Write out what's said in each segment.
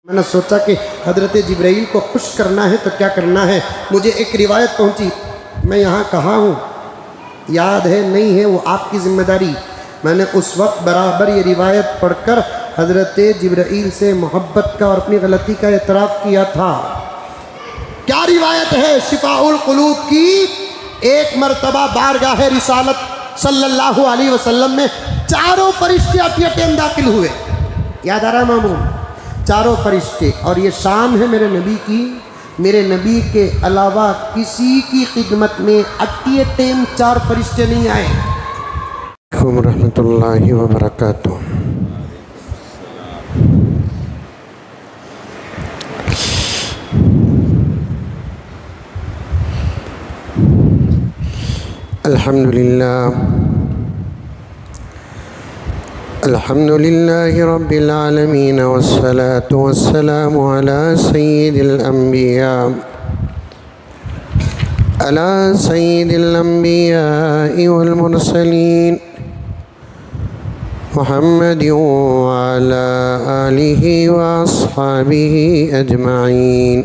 मैंने सोचा कि हज़रत जिब्राइल को खुश करना है तो क्या करना है। मुझे एक रिवायत पहुंची, मैं यहाँ कहाँ हूँ याद है नहीं है, वो आपकी ज़िम्मेदारी। मैंने उस वक्त बराबर ये रिवायत पढ़कर हज़रत जिब्राइल से मोहब्बत का और अपनी गलती का एतराफ़ किया था। क्या रिवायत है शिफाउल कुलूब की। एक मरतबा बारगाह रिसालत सल्लल्लाहु अलैहि वसल्लम में चारों फरिश्ते अटयटेन दाखिल हुए। याद आ रहा है मामून, चारों फरिश्ते। और ये शान है मेरे नबी की, मेरे नबी के अलावा किसी की खिदमत में अटयटेन चार फरिश्ते नहीं आए। रहमतुल्लाहि व बरकातुहू। अल्हम्दुलिल्लाह अल्हम्दुलिल्लाहि रब्बिल आलमीन वस्सलातु वस्सलामु अला सय्यिदिल अंबिया वल मुरसलीन मुहम्मदिन व अला आलिहि व अस्हाबिहि अजमईन।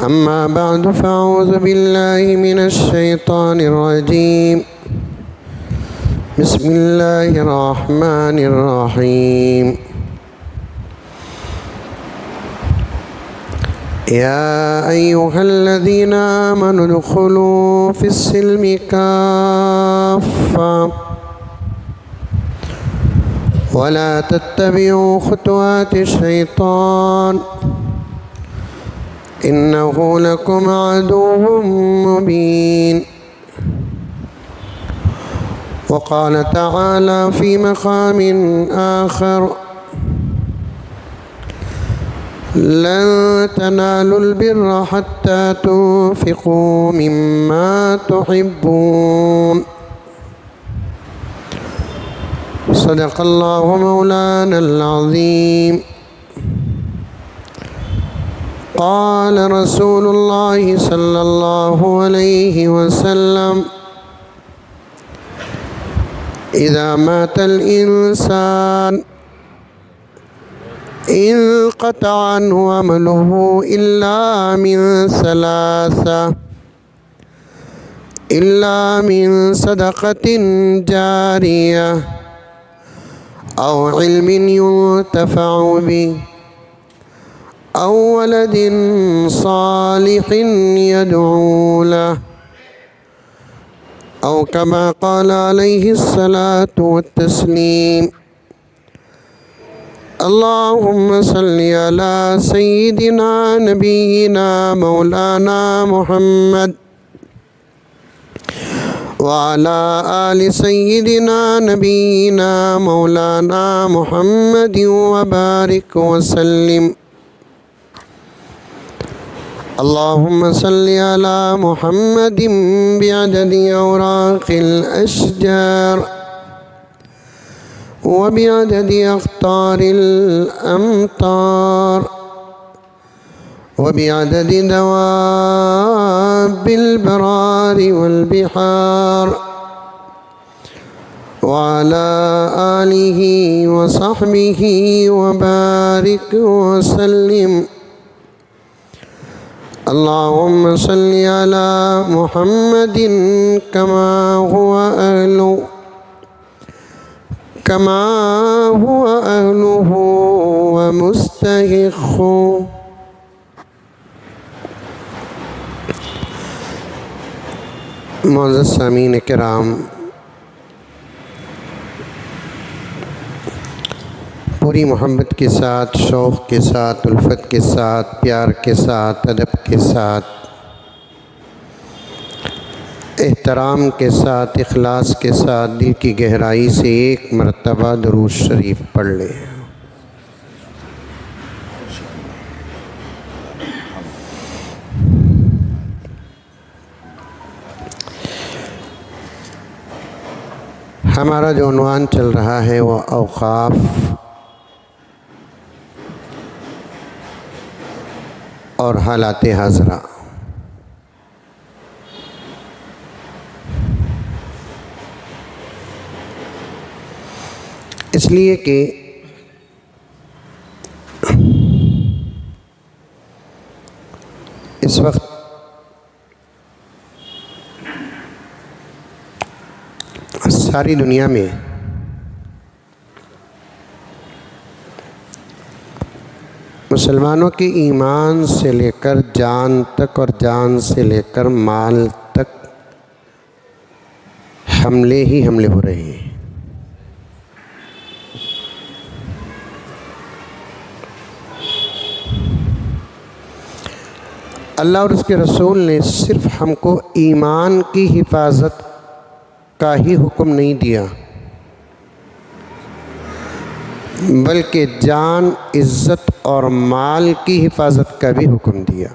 अम्मा बअद फ़अऊज़ु बिल्लाहि मिनश शैतानिर रजीम। बिस्मिल्लाहिर रहमानिर रहीम। या अय्युहल्लज़ीना आमनू उदख़ुलू फ़िस्सिल्मि काफ़्फ़ा वला तत्तबिऊ ख़ुतवातिश शैतान इन्नहु लकुम अदुव्वुम मुबीन। वक़ाल तआला फ़ी मक़ामिन आख़र लन तनालुल बिर्रा हत्ता तुन्फ़िक़ू मिम्मा तुहिब्बून। सदक़ल्लाहु मौलानल अज़ीम। क़ाल रसूलुल्लाहि सल्लल्लाहु अलैहि वसल्लम इज़ा मातल इंसान इंक़तअ अन्हु अमलुहु इल्ला मिन सदक़तिन जारियह औ इल्मिन युंतफ़अु बिही औ वलदिन सालिहिन यदऊ लहु औ कमा क़ाल अलैहिस्सलातु वत्तस्लीम। अल्लाहुम्मा सल्लि अला सय्यिदिना नबिय्यिना मौलाना मुहम्मद व अला आलि सय्यिदिना नबिय्यिना मौलाना मुहम्मद व बारिक व सल्लिम। अल्लाहुम्मा सल्लि अला मुहम्मदिन बिअददि औराक़िल अशजार व बिअददि अख़तारिल अमतार व बिअददि दवाबिल बरारि वल बिहार व अला आलिहि व सहबिहि व बारिक व सल्लिम। अल्लाहुम्मा सल्लि अला मुहम्मदिन कमा हुवा अहलुहु व मुस्तहिक़्क़ु। मुअज़्ज़ज़ सामीन किराम, पूरी मोहब्बत के साथ, शौक़ के साथ, उल्फत के साथ, प्यार के साथ, अदब के साथ, एहतराम के साथ, इखलास के साथ दिल की गहराई से एक मरतबा दुरूद शरीफ पढ़ लें। हमारा जो उन्वान चल रहा है वह औक़ाफ़ और हालात हाज़रा। इसलिए कि इस वक्त सारी दुनिया में मुसलमानों के ईमान से लेकर जान तक और जान से लेकर माल तक हमले ही हमले हो रहे हैं। अल्लाह और उसके रसूल ने सिर्फ हमको ईमान की हिफाजत का ही हुक्म नहीं दिया, बल्कि जान, इज़्ज़त और माल की हिफाजत का भी हुक्म दिया।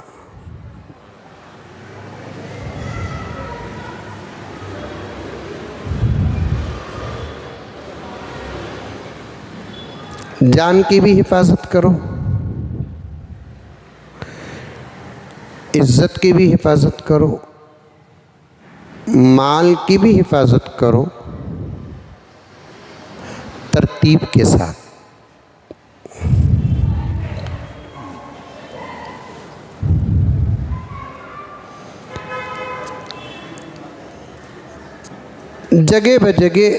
जान की भी हिफाजत करो, इज़्ज़त की भी हिफाजत करो, माल की भी हिफाजत करो, तरतीब के साथ। जगह बजगह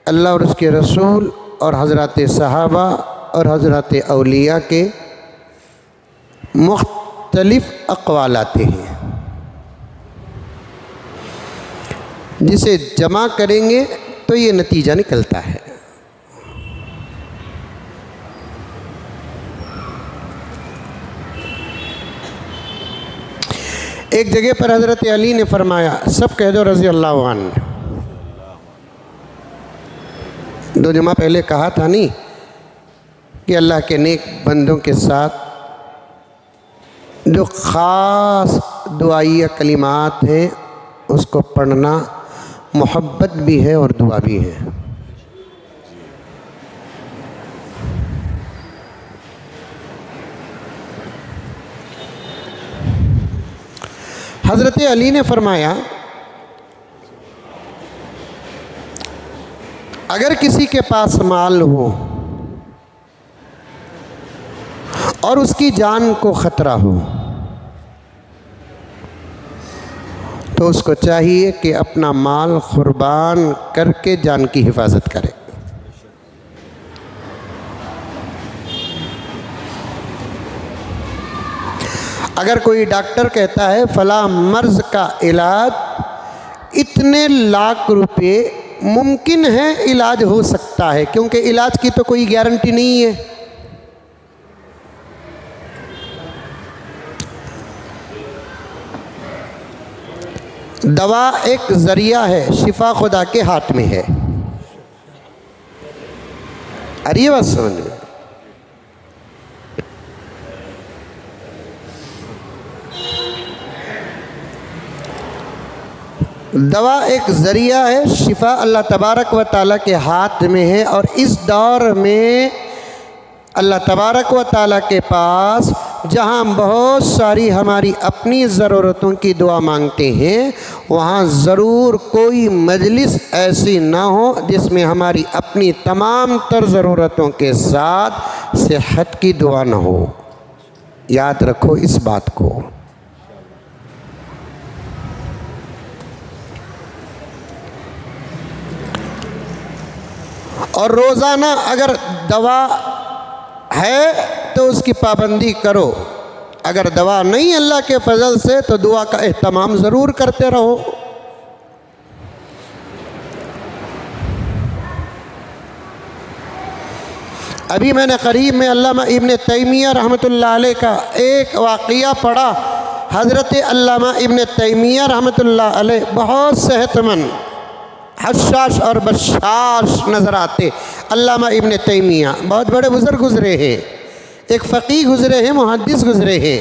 अल्लाह और उसके रसूल और हज़रत सहाबा और हज़रत औलिया के मुख्तलिफ़ अक़वाल आते हैं, जिसे जमा करेंगे तो ये नतीजा निकलता है। एक जगह पर हज़रत अली ने फरमाया, सब कह दो रज़ी अल्लाह अन्हु। 2 जुमा पहले कहा था नहीं कि अल्लाह के नेक बंदों के साथ जो ख़ास दुआइया कलिमात हैं उसको पढ़ना मोहब्बत भी है और दुआ भी है। हज़रत अली ने फरमाया, अगर किसी के पास माल हो और उसकी जान को ख़तरा हो तो उसको चाहिए कि अपना माल कुर्बान करके जान की हिफाजत करे। अगर कोई डॉक्टर कहता है फ़ला मर्ज़ का इलाज इतने लाख रुपए मुमकिन है इलाज हो सकता है, क्योंकि इलाज की तो कोई गारंटी नहीं है। दवा एक ज़रिया है, शिफा खुदा के हाथ में है। अरे ये बात समझ में। दवा एक ज़रिया है, शिफा अल्लाह तबारक व ताला के हाथ में है। और इस दौर में अल्लाह तबारक व ताला के पास जहाँ बहुत सारी हमारी अपनी ज़रूरतों की दुआ मांगते हैं, वहाँ ज़रूर कोई मजलिस ऐसी ना हो जिसमें हमारी अपनी तमाम तर ज़रूरतों के साथ सेहत की दुआ ना हो। याद रखो इस बात को। और रोज़ाना अगर दवा है तो उसकी पाबंदी करो, अगर दवा नहीं अल्लाह के फजल से तो दुआ का एहतमाम ज़रूर करते रहो। अभी मैंने करीब में अल्लामा इब्न तैमिया रहमतुल्लाह अलैह का एक वाक़िया पढ़ा। हज़रत अल्लामा इब्न तैमिया रहमतुल्लाह अलैह बहुत सेहतमंद, हशाश और बशाश नज़र आते। अल्लामा इब्न तैमिया बहुत बड़े बुज़ुर्ग गुज़रे हैं, एक फ़क़ीह गुज़रे हैं, मुहद्दिस गुज़रे हैं।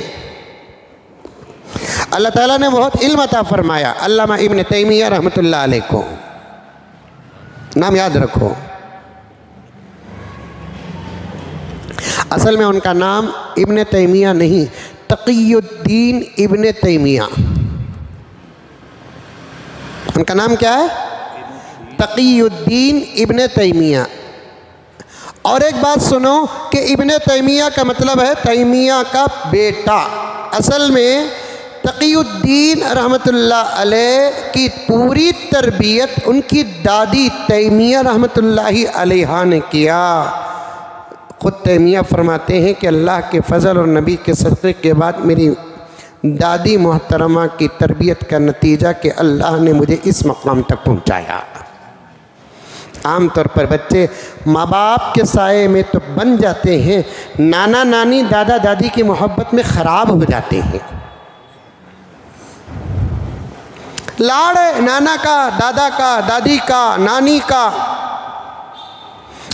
अल्लाह ताला ने बहुत इल्म अता फ़रमाया अल्लामा इब्न तैमिया रहमतुल्लाह अलैह को। नाम याद रखो। असल में उनका नाम इब्न तैमिया नहीं, तक़ीयुद्दीन इब्न तैमिया। उनका नाम क्या है? तक़ीयुद्दीन इब्न तैमिया। और एक बात सुनो कि इब्न तैमिया का मतलब है तैमिया का बेटा। असल में तक़ीउद्दीन रहमतुल्लाह अलैह की पूरी तरबियत उनकी दादी तैमिया रहमतुल्लाहि अलैहा ने किया। ख़ुद तैमिया फरमाते हैं कि अल्लाह के फ़ज़ल और नबी के सदक़े के बाद मेरी दादी मोहतरमा की तरबियत का नतीजा कि अल्लाह ने मुझे इस मकाम तक पहुँचाया। आम तौर पर बच्चे माँ बाप के साए में तो बन जाते हैं, नाना नानी दादा दादी की मोहब्बत में ख़राब हो जाते हैं। लाड़ है नाना का, दादा का, दादी का, नानी का।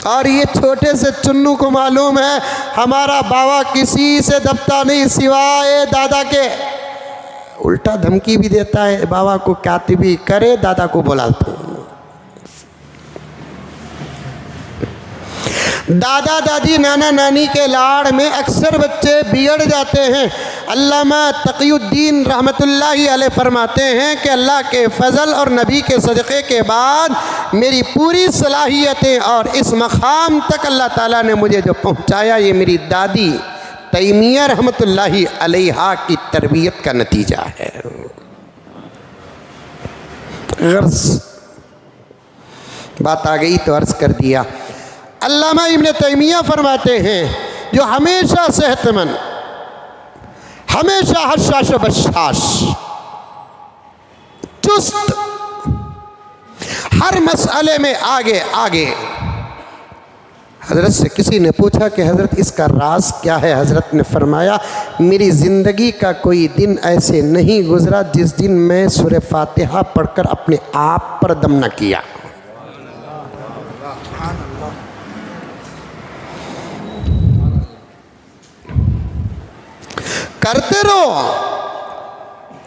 और ये छोटे से चुन्नू को मालूम है हमारा बाबा किसी से दबता नहीं सिवाय दादा के। उल्टा धमकी भी देता है, बाबा को कातिबी करे, दादा को बुलाते हैं। दादा दादी नाना नानी के लाड़ में अक्सर बच्चे बिगड़ जाते हैं। अल्लामा तक़ीउद्दीन रहमतुल्लाहि अलैह फरमाते हैं कि अल्लाह के फ़ज़ल और नबी के सदक़े के बाद मेरी पूरी सलाहियतें और इस मक़ाम तक अल्लाह ताला ने मुझे जो पहुँचाया ये मेरी दादी तैमिया रहमतुल्लाहि अलैहा की तरबियत का नतीजा है। गर्ज़ बात आ गई तो अर्ज़ कर दिया। अल्लामा इब्न तैमिया फरमाते हैं जो हमेशा सेहतमंद, हमेशा हशाश बशाश, चुस्त, हर मसले में आगे आगे। हज़रत से किसी ने पूछा कि हज़रत इसका राज क्या है? हज़रत ने फरमाया मेरी ज़िंदगी का कोई दिन ऐसे नहीं गुज़रा जिस दिन मैं सूरह फातिहा पढ़कर अपने आप पर दम न किया। करते रहो,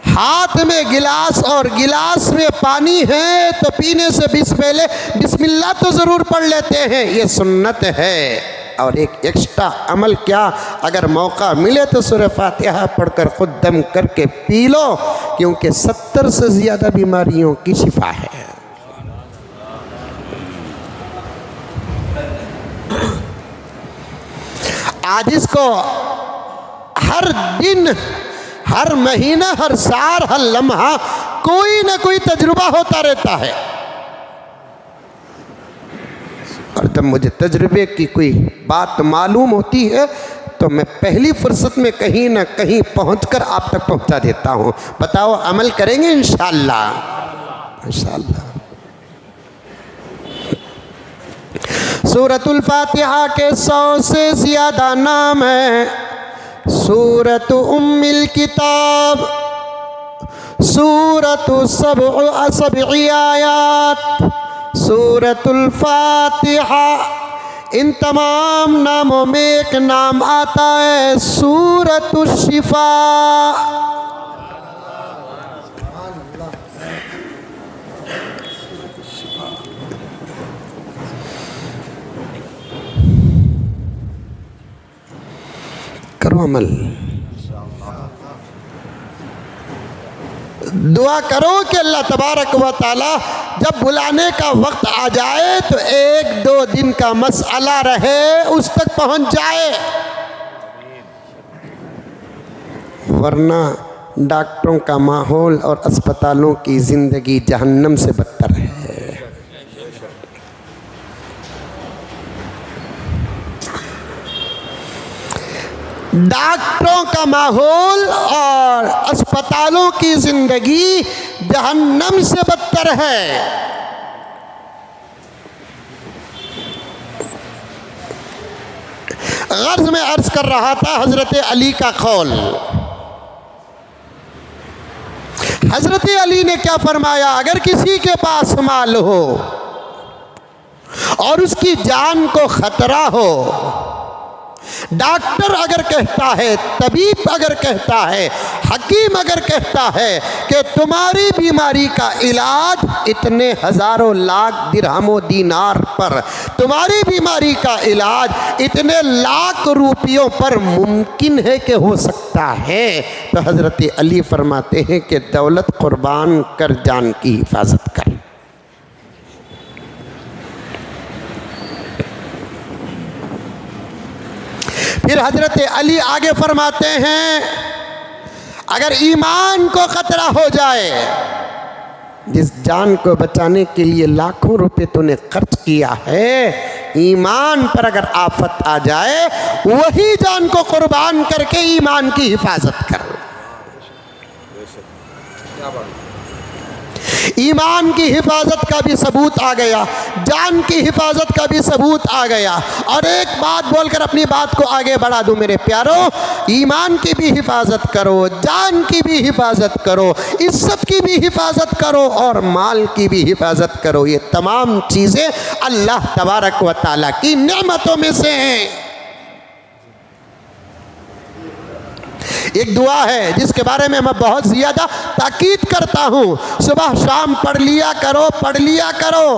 हाथ में गिलास और गिलास में पानी है तो पीने से पहले बिस्मिल्लाह तो ज़रूर पढ़ लेते हैं, ये सुन्नत है। और एक एक्स्ट्रा अमल क्या, अगर मौका मिले तो सूरह फातिहा पढ़कर खुद दम करके पी लो, क्योंकि 70 से ज़्यादा बीमारियों की शिफा है। आज इसको हर दिन, हर महीना, हर साल, हर लम्हा कोई ना कोई तजुर्बा होता रहता है। और जब मुझे तजुर्बे की कोई बात मालूम होती है तो मैं पहली फुर्सत में कहीं ना कहीं पहुंचकर आप तक पहुंचा देता हूं। बताओ अमल करेंगे इंशाअल्लाह? इंशाअल्लाह। सूरतुल फातिहा के 100 से ज़्यादा नाम है। सूरत उम्मिल किताब, सूरत सब'i आयात, सूरतुल फातिहा। इन तमाम नामों में एक नाम आता है सूरतुश शिफा। करो अमल, दुआ करो कि अल्लाह तबारक व ताला जब बुलाने का वक्त आ जाए तो 1-2 दिन का मसला रहे उस तक पहुंच जाए, वरना डॉक्टरों का माहौल और अस्पतालों की ज़िंदगी जहन्नम से बदतर है। डॉक्टरों का माहौल और अस्पतालों की ज़िंदगी जहन्नम से बदतर है। गर्ज़ में अर्ज़ कर रहा था हज़रत अली का कौल। हज़रत अली ने क्या फरमाया, अगर किसी के पास माल हो और उसकी जान को ख़तरा हो, डॉक्टर अगर कहता है, तबीब अगर कहता है, हकीम अगर कहता है कि तुम्हारी बीमारी का इलाज इतने हज़ारों लाख दिरहमों दीनार पर, तुम्हारी बीमारी का इलाज इतने लाख रुपयों पर मुमकिन है कि हो सकता है, तो हज़रत अली फरमाते हैं कि दौलत कुर्बान कर जान की हिफाजत कर। फिर हज़रत अली आगे फरमाते हैं अगर ईमान को खतरा हो जाए, जिस जान को बचाने के लिए लाखों रुपए तूने खर्च किया है, ईमान पर अगर आफत आ जाए, वही जान को कुर्बान करके ईमान की हिफाजत कर। ईमान की हिफाजत का भी सबूत आ गया, जान की हिफाजत का भी सबूत आ गया। और एक बात बोलकर अपनी बात को आगे बढ़ा दूं मेरे प्यारों, ईमान की भी हिफाजत करो, जान की भी हिफाजत करो, इज्जत की भी हिफाजत करो और माल की भी हिफाजत करो। ये तमाम चीज़ें अल्लाह तबारक व तआला की नेमतों में से हैं। एक दुआ है जिसके बारे में मैं बहुत ज़्यादा ताकीद करता हूँ, सुबह शाम पढ़ लिया करो, पढ़ लिया करो।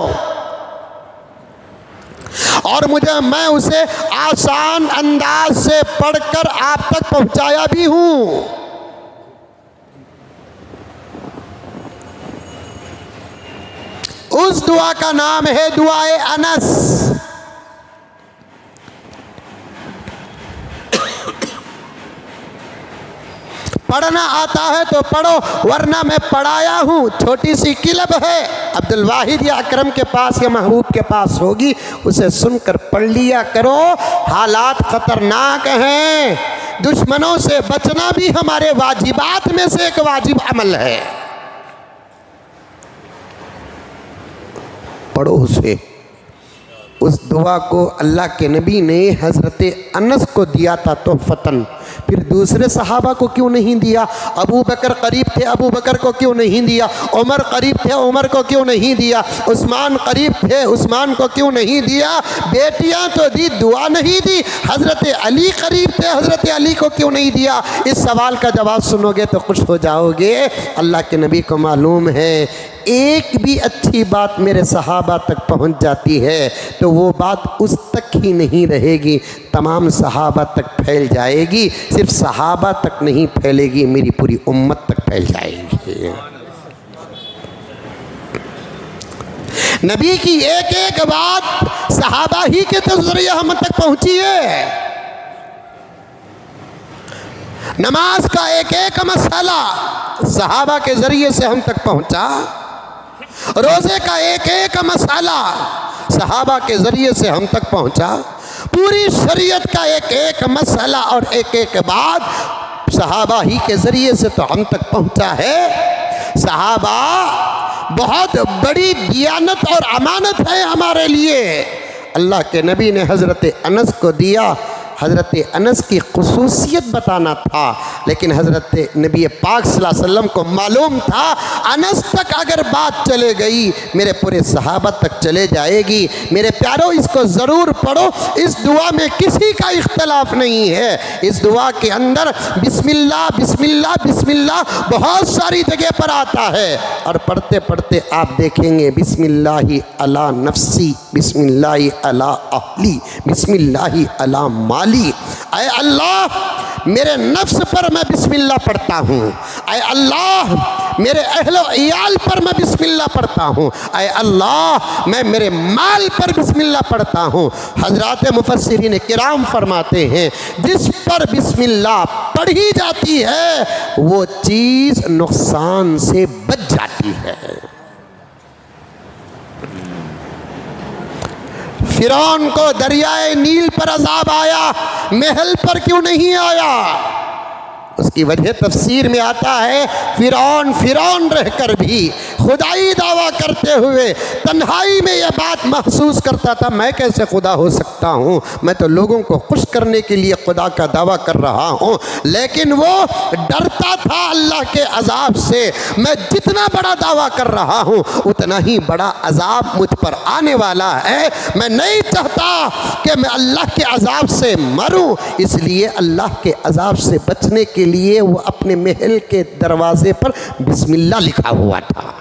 और मैं उसे आसान अंदाज से पढ़कर आप तक पहुँचाया भी हूँ। उस दुआ का नाम है दुआए अनस। पढ़ना आता है तो पढ़ो, वरना मैं पढ़ाया हूँ। छोटी सी किलब है, अब्दुल वाहिद या अकरम के पास या महबूब के पास होगी, उसे सुनकर पढ़ लिया करो। हालात खतरनाक हैं, दुश्मनों से बचना भी हमारे वाजिबात में से एक वाजिब अमल है। पढ़ो उसे। उस दुआ को अल्लाह के नबी ने हज़रत अनस को दिया था तोहफ़तन, फिर दूसरे सहाबा को क्यों नहीं दिया? अबू बकर करीब थे, अबू बकर को क्यों नहीं दिया? उमर करीब थे, उमर को क्यों नहीं दिया? उस्मान करीब थे, उस्मान को क्यों नहीं दिया? बेटियां तो दी, दुआ नहीं दी। हज़रत अली करीब थे, हज़रत अली को क्यों नहीं दिया? इस सवाल का जवाब सुनोगे तो खुश हो जाओगे। अल्लाह के नबी को मालूम है, एक भी अच्छी बात मेरे सहाबा तक पहुंच जाती है तो वो बात उस तक ही नहीं रहेगी, तमाम सहाबा तक फैल जाएगी। सिर्फ सहाबा तक नहीं फैलेगी, मेरी पूरी उम्मत तक फैल जाएगी। नबी की एक एक बात सहाबा ही के जरिए हम तक पहुंची है। नमाज का एक एक मसाला सहाबा के जरिए से हम तक पहुंचा। रोज़े का एक एक मसाला सहाबा के ज़रिए से हम तक पहुंचा। पूरी शरीयत का एक एक मसाला और एक एक बात सहाबा ही के ज़रिए से तो हम तक पहुंचा है। सहाबा बहुत बड़ी दियानत और अमानत है हमारे लिए। अल्लाह के नबी ने हज़रत अनस को दिया। हज़रत अनस की खुसूसियत बताना था, लेकिन हज़रत नबी पाक सल्लल्लाहु अलैहि वसल्लम को मालूम था अनस तक अगर बात चले गई मेरे पूरे सहाबा तक चले जाएगी। मेरे प्यारों, इसको ज़रूर पढ़ो। इस दुआ में किसी का इख्तलाफ नहीं है। इस दुआ के अंदर बिस्मिल्लाह बिस्मिल्लाह बिस्मिल्लाह बहुत सारी जगह पर आता है और पढ़ते पढ़ते आप देखेंगे बिस्मिल्लाहि अला नफ्सी, बिस्मिल्लाहि अला अहली, बिस्मिल्लाहि अला माली। ऐ अल्लाह मेरे नफ्स पर मैं बिस्मिल्लाह पढ़ता हूँ। ऐ अल्लाह मेरे अहलो इयाल पर मैं बिस्मिल्लाह पढ़ता हूँ। ऐ अल्लाह मैं मेरे माल पर बिस्मिल्लाह पढ़ता हूँ। हज़रात मुफस्सिरीन किराम फरमाते हैं, जिस पर बिस्मिल्लाह पढ़ी जाती है वो चीज़ नुकसान से बच जाती है। फिरौन को दरियाए नील पर अज़ाब आया, महल पर क्यों नहीं आया? उसकी वजह तफसीर में आता है, फिरौन फिरौन रहकर भी खुदाई दावा करते हुए तन्हाई में यह बात महसूस करता था, मैं कैसे खुदा हो सकता हूँ, मैं तो लोगों को खुश करने के लिए खुदा का दावा कर रहा हूँ। लेकिन वो डरता था अल्लाह के अजाब से। मैं जितना बड़ा दावा कर रहा हूँ उतना ही बड़ा अजाब मुझ पर आने वाला है। मैं नहीं चाहता कि मैं अल्लाह के अजाब से मरूँ, इसलिए अल्लाह के अजाब से बचने के लिए वो अपने महल के दरवाजे पर बिस्मिल्लाह लिखा हुआ था।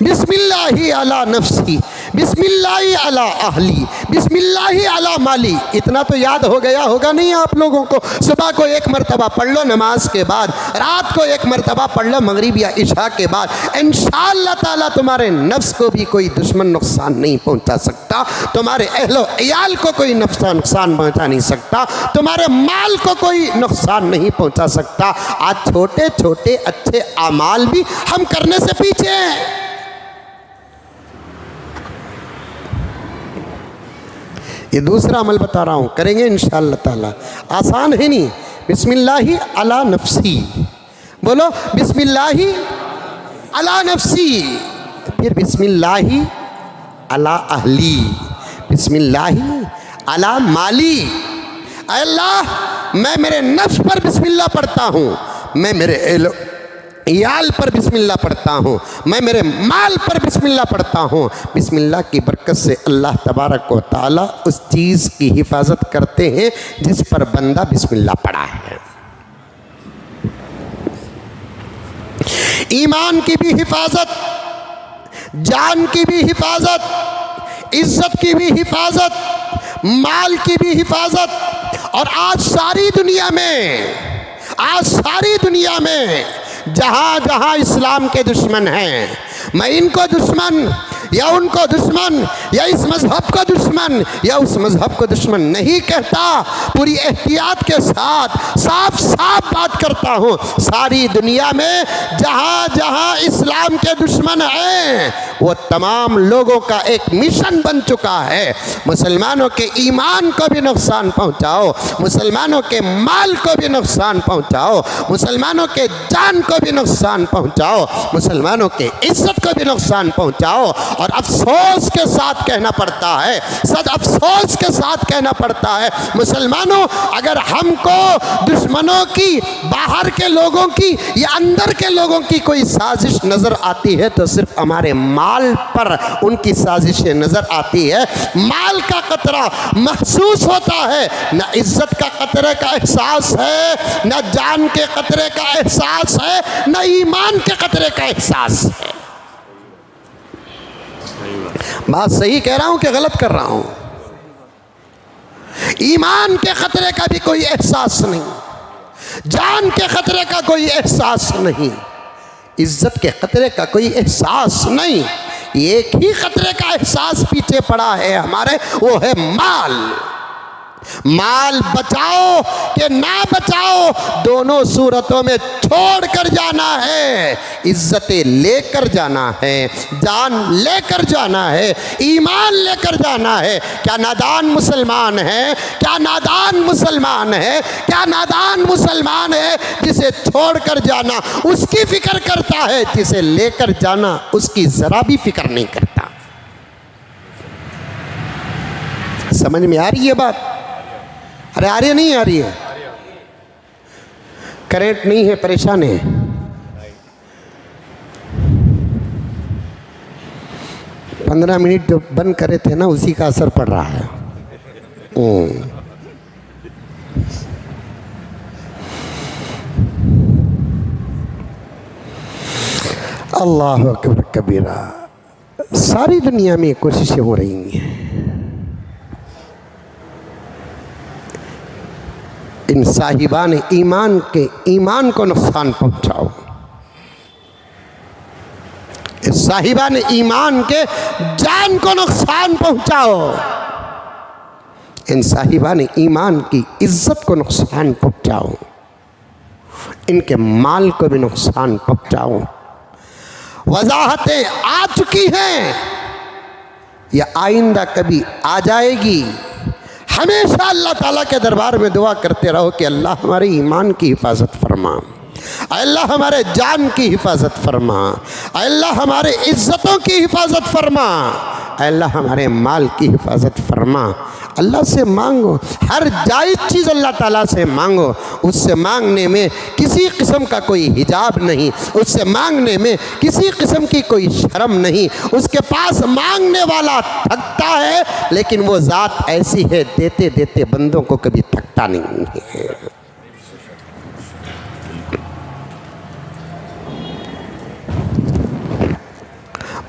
बिस्मिल्लाहि अला नफ्सी, बिस्मिल्लाहि अला अहली, बिस्मिल्लाहि अला माली। इतना तो याद हो गया होगा नहीं आप लोगों को? सुबह को एक मरतबा पढ़ लो नमाज के बाद, रात को एक मरतबा पढ़ लो मगरिब या इशा के बाद। इंशाअल्लाह ताला तुम्हारे नफ्स को भी कोई दुश्मन नुकसान नहीं पहुंचा सकता, तुम्हारे अहलो इयाल को कोई नुकसान पहुंचा नहीं सकता, तुम्हारे माल को कोई नुकसान नहीं पहुंचा सकता। आज छोटे छोटे अच्छे अमाल भी हम करने से पीछे हैं। ये दूसरा अमल बता रहा हूं, करेंगे इंशाअल्लाह ताला, आसान है नहीं। बिस्मिल्लाहि अला नफ्सी, बोलो बिस्मिल्लाहि अला नफ्सी, फिर बिस्मिल्लाहि अला अहली, बिस्मिल्लाहि अला माली। अल्लाह मैं मेरे नफ्स पर बिस्मिल्लाह पढ़ता हूँ, मैं मेरे इयाल पर बिस्मिल्लाह पढ़ता हूँ, मैं मेरे माल पर बिस्मिल्लाह पढ़ता हूँ। बिस्मिल्लाह की बरकत से अल्लाह तबारक व तआला उस चीज़ की हिफाजत करते हैं जिस पर बंदा बिस्मिल्लाह पढ़ा है। ईमान की भी हिफाजत, जान की भी हिफाजत, इज्जत की भी हिफाजत, माल की भी हिफाजत। और आज सारी दुनिया में जहाँ जहाँ इस्लाम के दुश्मन हैं, मैं इनको दुश्मन या उनको दुश्मन या इस मज़हब को दुश्मन या उस मज़हब को दुश्मन नहीं कहता, पूरी एहतियात के साथ साफ साफ बात करता हूँ। सारी दुनिया में जहाँ जहाँ इस्लाम के दुश्मन हैं, वो तमाम लोगों का एक मिशन बन चुका है, मुसलमानों के ईमान को भी नुकसान पहुँचाओ, मुसलमानों के माल को भी नुकसान पहुँचाओ, मुसलमानों के जान को भी नुकसान पहुँचाओ, मुसलमानों के इज्जत को भी नुकसान पहुँचाओ। और अफसोस के साथ कहना पड़ता है, सच अफसोस के साथ कहना पड़ता है, मुसलमानों अगर हमको दुश्मनों की, बाहर के लोगों की या अंदर के लोगों की कोई साजिश नज़र आती है तो सिर्फ हमारे माल पर उनकी साजिशें नज़र आती है। माल का खतरा महसूस होता है, न इज्जत का खतरे का एहसास है, न जान के खतरे का एहसास है, न ईमान के खतरे का एहसास है। बात सही कह रहा हूं कि गलत कर रहा हूं? ईमान के खतरे का भी कोई एहसास नहीं, जान के खतरे का कोई एहसास नहीं, इज्जत के खतरे का कोई एहसास नहीं। एक ही खतरे का एहसास पीछे पड़ा है हमारे, वो है माल। माल बचाओ कि ना बचाओ, दोनों सूरतों में छोड़ कर जाना है। इज्जतें लेकर जाना है, जान लेकर जाना है, ईमान लेकर जाना है। क्या नादान मुसलमान है, क्या नादान मुसलमान है, क्या नादान मुसलमान है जिसे छोड़ कर जाना उसकी फिक्र करता है, जिसे लेकर जाना उसकी जरा भी फिक्र नहीं करता। समझ में आ रही है बात? अरे आ रही है, नहीं आ रही है? करंट नहीं है, परेशान है। पंद्रह मिनट जो बंद करे थे ना, उसी का असर पड़ रहा है। अल्लाह अकबर कबीरा। सारी दुनिया में कोशिशें हो रही हैं, इन साहिबान ईमान के ईमान को नुकसान पहुंचाओ, इस साहिबान ईमान के जान को नुकसान पहुंचाओ, इन साहिबान ईमान की इज्जत को नुकसान पहुंचाओ, इनके माल को भी नुकसान पहुंचाओ। वजाहतें आ चुकी हैं, या आइंदा कभी आ जाएगी। हमेशा अल्लाह ताला के दरबार में दुआ करते रहो कि अल्लाह हमारे ईमान की हिफाजत फरमा, अल्लाह हमारे जान की हिफाजत फरमा, अल्लाह हमारे इज्जतों की हिफाजत फरमा, अल्लाह हमारे माल की हिफाजत फरमा। अल्लाह से मांगो, हर जायज़ चीज़ अल्लाह ताला से मांगो। उससे मांगने में किसी किस्म का कोई हिजाब नहीं, उससे मांगने में किसी किस्म की कोई शर्म नहीं। उसके पास मांगने वाला थकता है, लेकिन वो ज़ात ऐसी है, देते देते बंदों को कभी थकता नहीं है।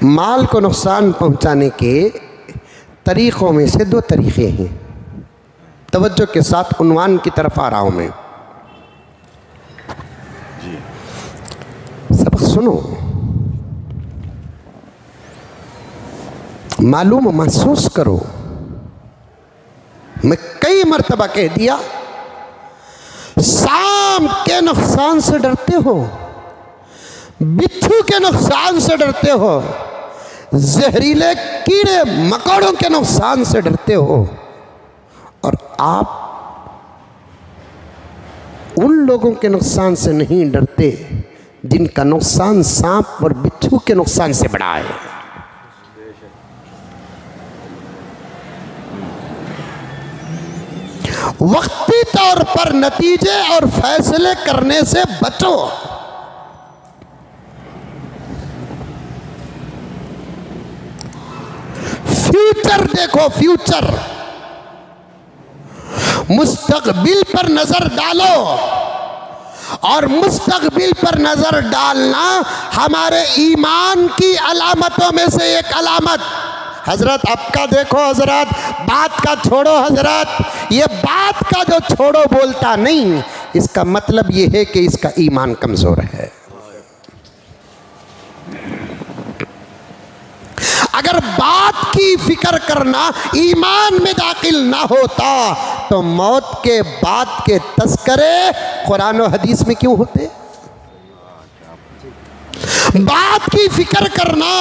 माल को नुकसान पहुंचाने के तरीक़ों में से 2 तरीक़े हैं। तवज्जो के साथ उन्वान की तरफ आ रहा हूँ मैं। सबक सुनो, मालूम महसूस करो। मैं कई मर्तबा कह दिया, सांप के नुकसान से डरते हो, बिच्छू के नुकसान से डरते हो, जहरीले कीड़े मकोड़ों के नुकसान से डरते हो, और आप उन लोगों के नुकसान से नहीं डरते जिनका नुकसान सांप और बिच्छू के नुकसान से बड़ा है। वक्ती तौर पर नतीजे और फैसले करने से बचो। फ्यूचर देखो, फ्यूचर, मुस्तकबिल पर नजर डालो। और मुस्तकबिल पर नजर डालना हमारे ईमान की अलामतों में से एक अलामत। हजरत आपका देखो, हजरत बात का छोड़ो, हजरत ये बात का जो छोड़ो बोलता नहीं, इसका मतलब ये है कि इसका ईमान कमजोर है। अगर बात की फिक्र करना ईमान में दाखिल ना होता तो मौत के बाद के तस्करे कुरान और हदीस में क्यों होते? बात की फिक्र करना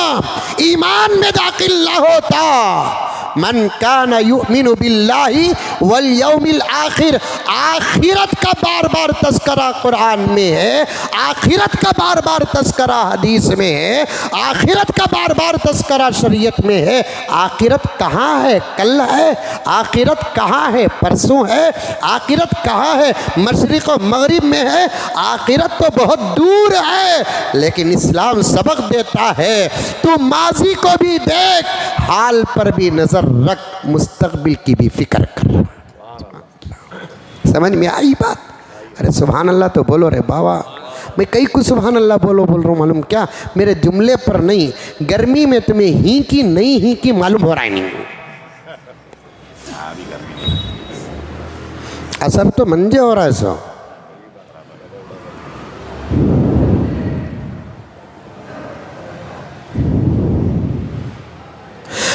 ईमान में दाखिल ना होता। मन काना युमिनु बिल्लाहि वल यौमिल आखिर, आखिरत का बार बार तस्करा कुरान में है, आखिरत का बार बार तस्करा हदीस में है, आखिरत का बार बार तस्करा शरीयत में है। आखिरत कहाँ है? कल है। आखिरत कहाँ है? परसों है। आखिरत कहाँ है? मशरिक़ और मगरिब में है। आखिरत तो बहुत दूर है, लेकिन इस्लाम सबक देता है तू माजी को भी देख, हाल पर भी नजर रख, मुस्तकबिल की भी फिक्र कर। समझ में आई बात? अरे सुभान अल्लाह तो बोलो रे बाबा। मैं कई कुछ सुभान अल्लाह बोल रहा हूँ, मालूम क्या, मेरे जुमले पर नहीं, गर्मी में तुम्हें ही की नहीं ही की मालूम हो रहा है नहीं। असर तो मंजे हो रहा है सो।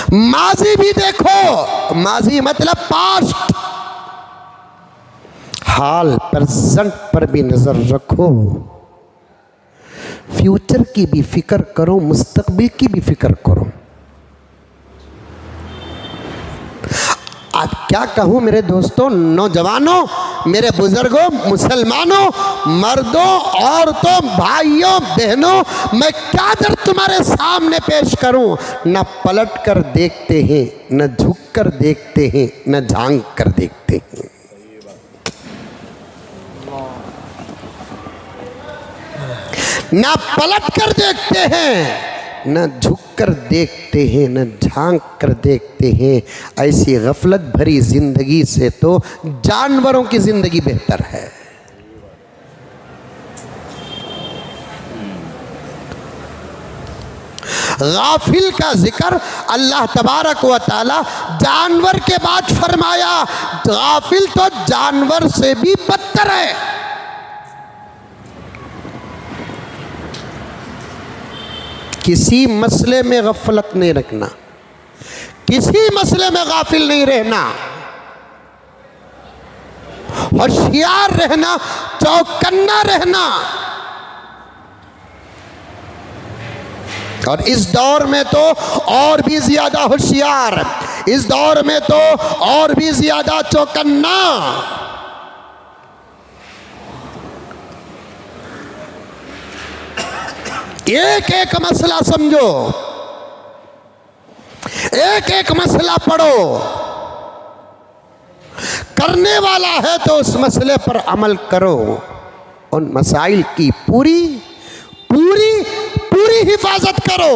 माजी भी देखो, माजी मतलब पास्ट, हाल प्रेजेंट पर भी नजर रखो, फ्यूचर की भी फिक्र करो, मुस्तकबिल की भी फिक्र करो। आज क्या कहूँ मेरे दोस्तों, नौजवानों, मेरे बुजुर्गों, मुसलमानों, मर्दों, औरतों, भाइयों, बहनों, मैं क्या दर तुम्हारे सामने पेश करूं? न पलट कर देखते हैं, न झुक कर देखते हैं, न झांक कर देखते हैं। न पलट कर देखते हैं, न झुक कर देखते हैं, न झांक कर देखते हैं। ऐसी गफलत भरी जिंदगी से तो जानवरों की जिंदगी बेहतर है। गाफिल का जिक्र अल्लाह तबारक व तआला जानवर के बाद फरमाया। गाफिल तो जानवर से भी बदतर है। किसी मसले में गफलत नहीं रखना, किसी मसले में गाफिल नहीं रहना, होशियार रहना, चौकन्ना रहना। और इस दौर में तो और भी ज्यादा होशियार, इस दौर में तो और भी ज्यादा चौकन्ना। एक एक मसला समझो, एक एक मसला पढ़ो, करने वाला है तो उस मसले पर अमल करो। उन मसाइल की पूरी पूरी पूरी हिफाजत करो।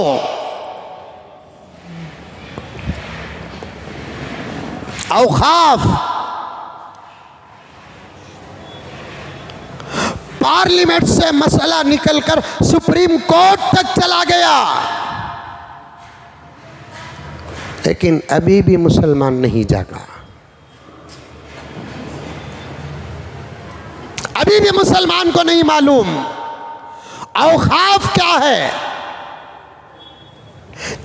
औखाफ पार्लियामेंट से मसला निकलकर सुप्रीम कोर्ट तक चला गया। लेकिन अभी भी मुसलमान नहीं जागा। अभी भी मुसलमान को नहीं मालूम औखाफ क्या है।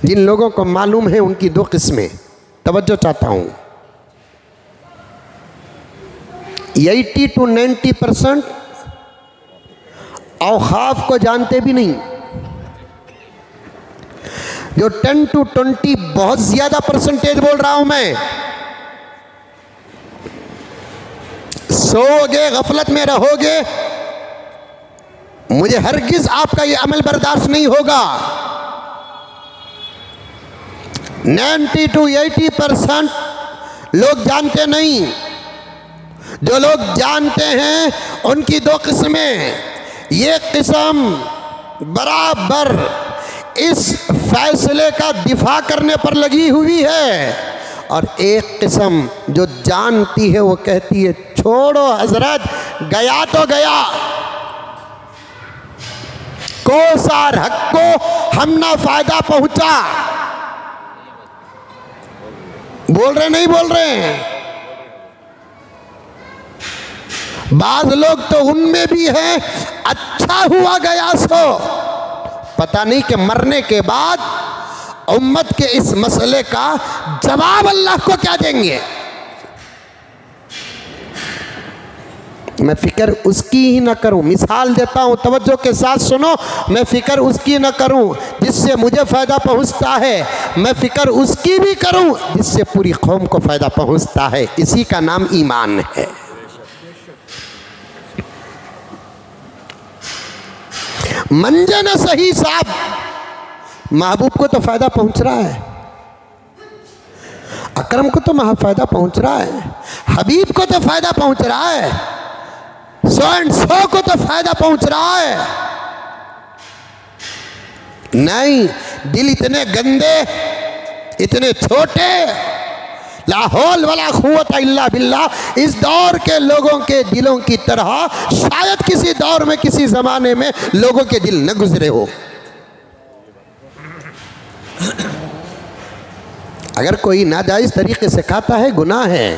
जिन लोगों को मालूम है उनकी दो किस्में, तवज्जो चाहता हूं। 80 to 90% औखाफ को जानते भी नहीं। जो 10 to 20 बहुत ज्यादा परसेंटेज बोल रहा हूं मैं, सोओगे गफलत में रहोगे, मुझे हरगिज आपका ये अमल बर्दाश्त नहीं होगा। 90 to 80% लोग जानते नहीं। जो लोग जानते हैं उनकी दो किस्में, ये किस्म बराबर इस फैसले का दिफा करने पर लगी हुई है, और एक किस्म जो जानती है वो कहती है छोड़ो हजरत, गया तो गया, कोसार हक को हम ना फायदा पहुंचा। बोल रहे नहीं बोल रहे हैं? बाज लोग तो उनमें भी हैं, अच्छा हुआ गया सो। पता नहीं कि मरने के बाद उम्मत के इस मसले का जवाब अल्लाह को क्या देंगे। मैं फिक्र उसकी ही ना करूं, मिसाल देता हूं, तवज्जो के साथ सुनो। मैं फिक्र उसकी ना करूं जिससे मुझे फ़ायदा पहुंचता है, मैं फिक्र उसकी भी करूं जिससे पूरी कौम को फ़ायदा पहुंचता है। इसी का नाम ईमान है। मंजे न सही साहब, महबूब को तो फ़ायदा पहुंच रहा है, अकरम को तो फ़ायदा पहुंच रहा है, हबीब को तो फ़ायदा पहुंच रहा है, सो एंड सो को तो फ़ायदा पहुंच रहा है। नहीं, दिल इतने गंदे, इतने छोटे, ला हौल वला कुव्वता इल्ला बिल्लाह, इस दौर के लोगों के दिलों की तरह शायद किसी दौर में, किसी ज़माने में लोगों के दिल न गुजरे हो। अगर कोई नाजायज़ तरीके से खाता है गुनाह है।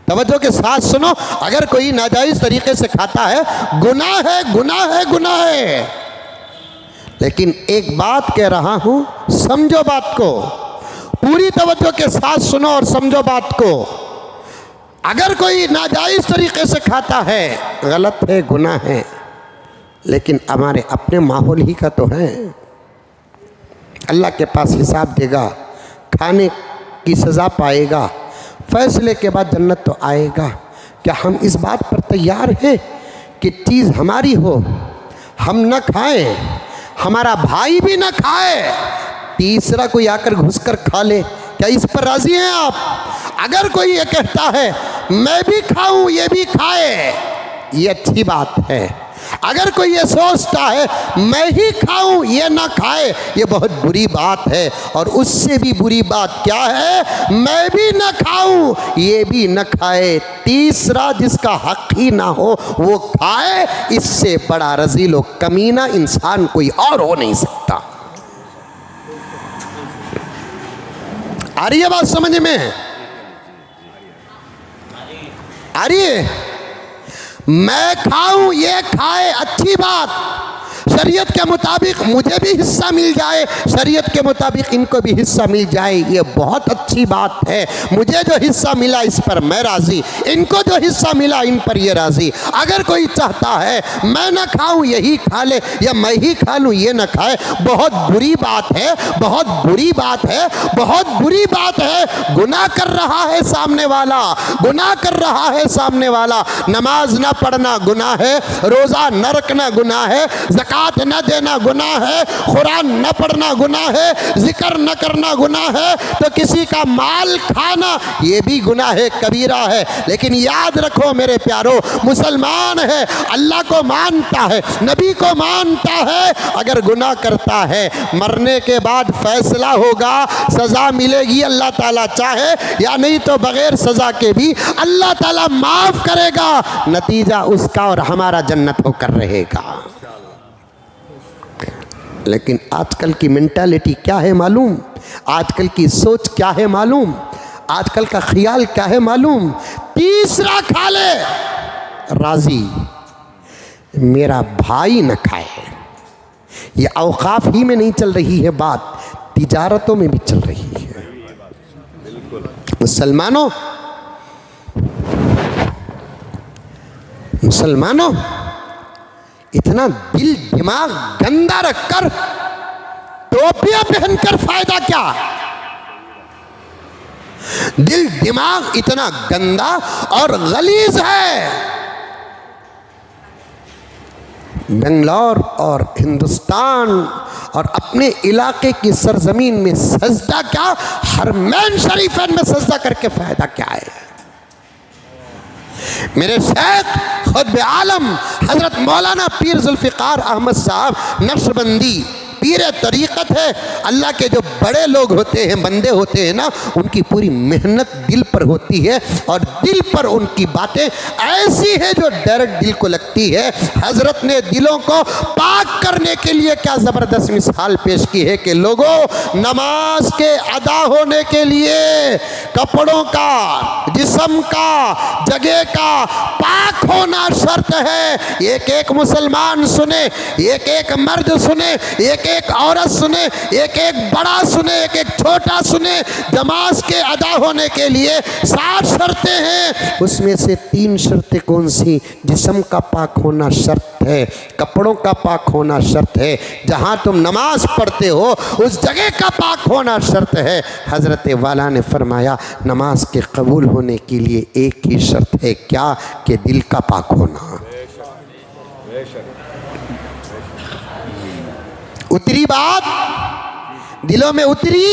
तवज्जो के साथ सुनो, अगर कोई नाजायज़ तरीके से खाता है गुनाह है, गुनाह है, गुनाह है। लेकिन एक बात कह रहा हूं, समझो बात को, पूरी तवज्जो के साथ सुनो और समझो बात को। अगर कोई नाजायज़ तरीके से खाता है, गलत है, गुनाह है, लेकिन हमारे अपने माहौल ही का तो है। अल्लाह के पास हिसाब देगा, खाने की सज़ा पाएगा, फैसले के बाद जन्नत तो आएगा। क्या हम इस बात पर तैयार हैं कि चीज़ हमारी हो, हम न खाएं, हमारा भाई भी न खाए, तीसरा कोई आकर घुसकर खा ले? क्या इस पर राज़ी हैं आप? अगर कोई ये कहता है मैं भी खाऊं, ये भी खाए, ये अच्छी बात है। अगर कोई ये सोचता है मैं ही खाऊं, ये ना खाए, ये बहुत बुरी बात है। और उससे भी बुरी बात क्या है, मैं भी ना खाऊं, ये भी न खाए, तीसरा जिसका हक ही ना हो वो खाए, इससे बड़ा रज़ील व कमीना इंसान कोई और हो नहीं सकता। आ रही है बात समझ में? आ रही है? मैं खाऊं, ये खाए, अच्छी बात, शरीयत के मुताबिक मुझे भी हिस्सा मिल जाए, शरीयत के मुताबिक इनको भी हिस्सा मिल जाए, ये बहुत अच्छी बात है। मुझे जो हिस्सा मिला इस पर मैं राज़ी, इनको जो हिस्सा मिला इन पर ये राज़ी। अगर कोई चाहता है मैं ना खाऊं यही खा ले, या मैं ही खा लूं ये ना खाए, बहुत बुरी बात है, बहुत बुरी बात है, बहुत बुरी बात है। गुनाह कर रहा है सामने वाला, गुनाह कर रहा है सामने वाला। नमाज ना पढ़ना गुनाह है, रोज़ा न रखना गुनाह है, ज़कात न देना गुनाह है, कुरान न पढ़ना गुनाह है, जिक्र न करना गुनाह है, तो किसी का माल खाना ये भी गुनाह है, कबीरा है। लेकिन याद रखो मेरे प्यारो, मुसलमान है, अल्लाह को मानता है, नबी को मानता है, अगर गुनाह करता है मरने के बाद फैसला होगा, सज़ा मिलेगी अल्लाह ताला चाहे, या नहीं तो बग़ैर सज़ा के भी अल्लाह ताला माफ़ करेगा, नतीजा उसका और हमारा जन्नत होकर रहेगा। लेकिन आजकल की मेंटालिटी क्या है मालूम? आजकल की सोच क्या है मालूम? आजकल का ख्याल क्या है मालूम? तीसरा खा ले राजी, मेरा भाई न खाए। ये औकाफ ही में नहीं चल रही है बात, तिजारतों में भी चल रही है। मुसलमानों, मुसलमानों, इतना दिल दिमाग गंदा रखकर टोपियां पहनकर फायदा क्या? दिल दिमाग इतना गंदा और गलीज है। बेंगलोर और हिंदुस्तान और अपने इलाके की सरजमीन में सजदा क्या, हरमैन शरीफैन में सजदा करके फायदा क्या है? मेरे शेख खुद आलम हजरत मौलाना पीर जुल्फिकार अहमद साहब नक्शबंदी पीर तरीक़त है। अल्लाह के जो बड़े लोग होते हैं, बंदे होते हैं ना, उनकी पूरी मेहनत दिल पर होती है और दिल पर उनकी बातें ऐसी है जो डायरेक्ट दिल को लगती है। हजरत ने दिलों को पाक करने के लिए क्या ज़बरदस्त मिसाल पेश की है कि लोगों, नमाज के अदा होने के लिए कपड़ों का, जिस्म का, जगह का पाक होना शर्त है। एक एक मुसलमान सुने, एक एक मर्द सुने, एक एक औरत सुने, एक एक बड़ा सुने, एक एक छोटा सुने। नमाज के अदा होने के लिए 7 शर्तें हैं, उसमें से 3 शर्तें कौन सी? जिस्म का पाक होना शर्त है, कपड़ों का पाक होना शर्त है, जहाँ तुम नमाज पढ़ते हो उस जगह का पाक होना शर्त है। हज़रत वाला ने फरमाया नमाज के कबूल होने के लिए एक ही शर्त है, क्या? कि दिल का पाक होना। उतरी बात, दिलों में उतरी।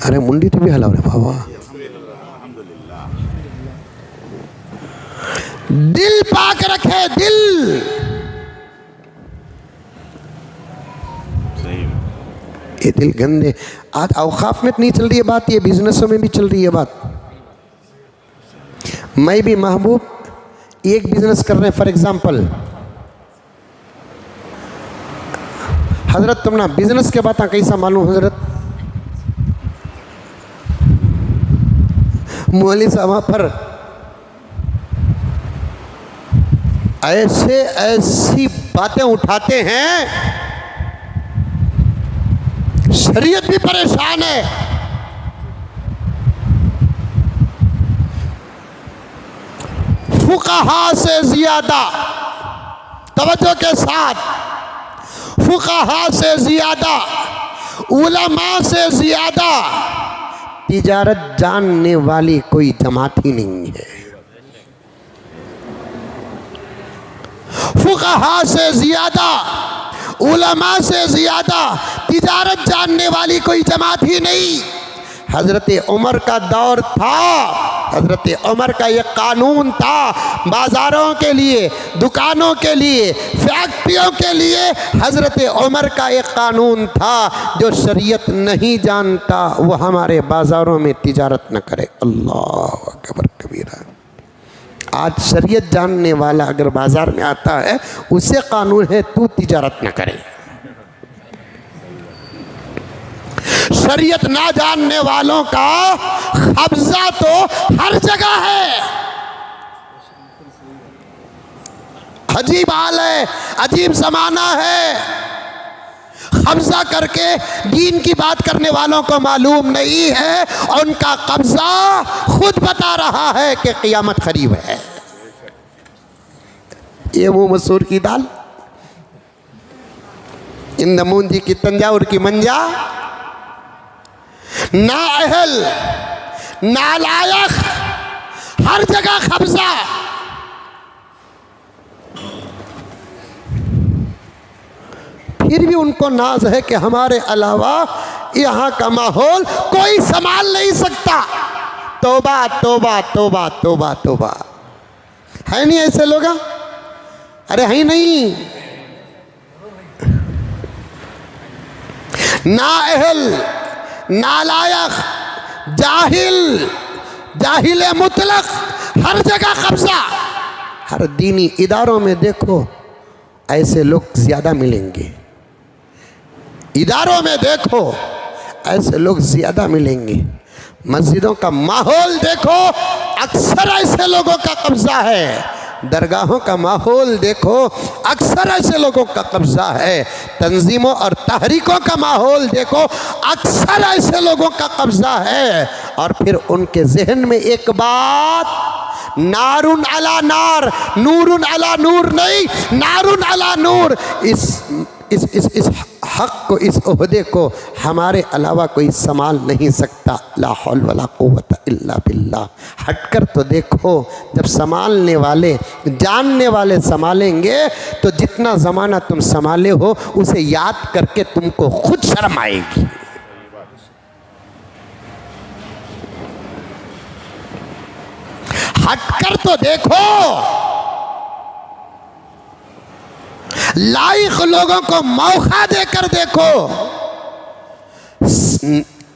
अरे मुंडी तो भी हलाओ रे बाबा। दिल पाक रखे, दिल। ये दिल गंदे, आज औकाफ में नहीं चल रही है बात, ये बिजनेसों में भी चल रही है बात। मैं भी महबूब एक बिजनेस कर रहे हैं, फॉर एग्जाम्पल हजरत, तुम ना बिजनेस के बात कैसा मालूम हजरत? मौलवी साहब पर ऐसे ऐसी बातें उठाते हैं, शरीयत भी परेशान है। फुक़हा से ज़्यादा, तवज्जो के साथ, फुक़हा से ज़्यादा, उलमा से ज़्यादा तिजारत जानने वाली कोई जमात ही नहीं है। फुक़हा से ज़्यादा, उलमा से ज़्यादा तिजारत जानने वाली कोई जमात ही नहीं। हज़रत उमर का दौर था, हज़रत उमर का ये कानून था, बाज़ारों के लिए, दुकानों के लिए, फैक्ट्रियों के लिए हज़रत उमर का एक कानून था, जो शरीयत नहीं जानता वो हमारे बाज़ारों में तिजारत न करे। अल्लाह अकबर कबीरा। आज शरीयत जानने वाला अगर बाज़ार में आता है, उसे कानून है तू तिजारत न करे। शरीयत ना जानने वालों का कब्जा तो हर जगह है। अजीब हाल है, अजीब ज़माना है। कब्जा करके दीन की बात करने वालों को मालूम नहीं है, उनका कब्जा खुद बता रहा है कि क़ियामत करीब है। ये वो मसूर की दाल, इंदमूंजी की तंजावुर की मंजा, नाअहल, नालायक, हर जगह कब्जा। फिर भी उनको नाज है कि हमारे अलावा यहाँ का माहौल कोई संभाल नहीं सकता। तौबा तौबा तौबा तौबा तौबा। है नहीं ऐसे लोग? अरे है नहीं। नाअहल, नालायक, जाहिल, जाहिल मुतलक, हर जगह कब्जा। हर दीनी इदारों में देखो ऐसे लोग ज़्यादा मिलेंगे। इदारों में देखो ऐसे लोग ज़्यादा मिलेंगे। मस्जिदों का माहौल देखो, अक्सर ऐसे लोगों का कब्ज़ा है। दरगाहों का माहौल देखो, अक्सर ऐसे लोगों का कब्ज़ा है। तंजीमों और तहरीकों का माहौल देखो, अक्सर ऐसे लोगों का कब्ज़ा है। और फिर उनके जहन में एक बात, नारुन अला नार, नूरुन अला नूर नहीं, नारुन अला नूर। इस हक़ को, इस ओहदे को हमारे अलावा कोई संभाल नहीं सकता। ला हौल वला कुव्वता इल्ला बिल्लाह। हटकर तो देखो, जब संभालने वाले, जानने वाले संभालेंगे तो जितना ज़माना तुम संभाले हो उसे याद करके तुमको खुद शर्म आएगी। हटकर तो देखो, लायक लोगों को मौका देकर देखो।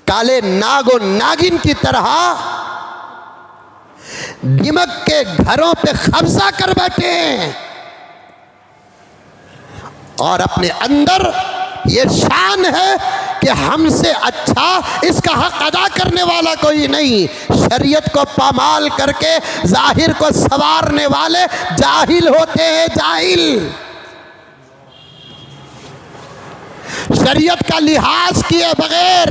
काले नागो नागिन की तरह दिमक के घरों पे कब्जा कर बैठे हैं और अपने अंदर ये शान है कि हमसे अच्छा इसका हक अदा करने वाला कोई नहीं। शरीयत को पामाल करके जाहिर को सवारने वाले जाहिल होते हैं, जाहिल। शरीयत का लिहाज किए बगैर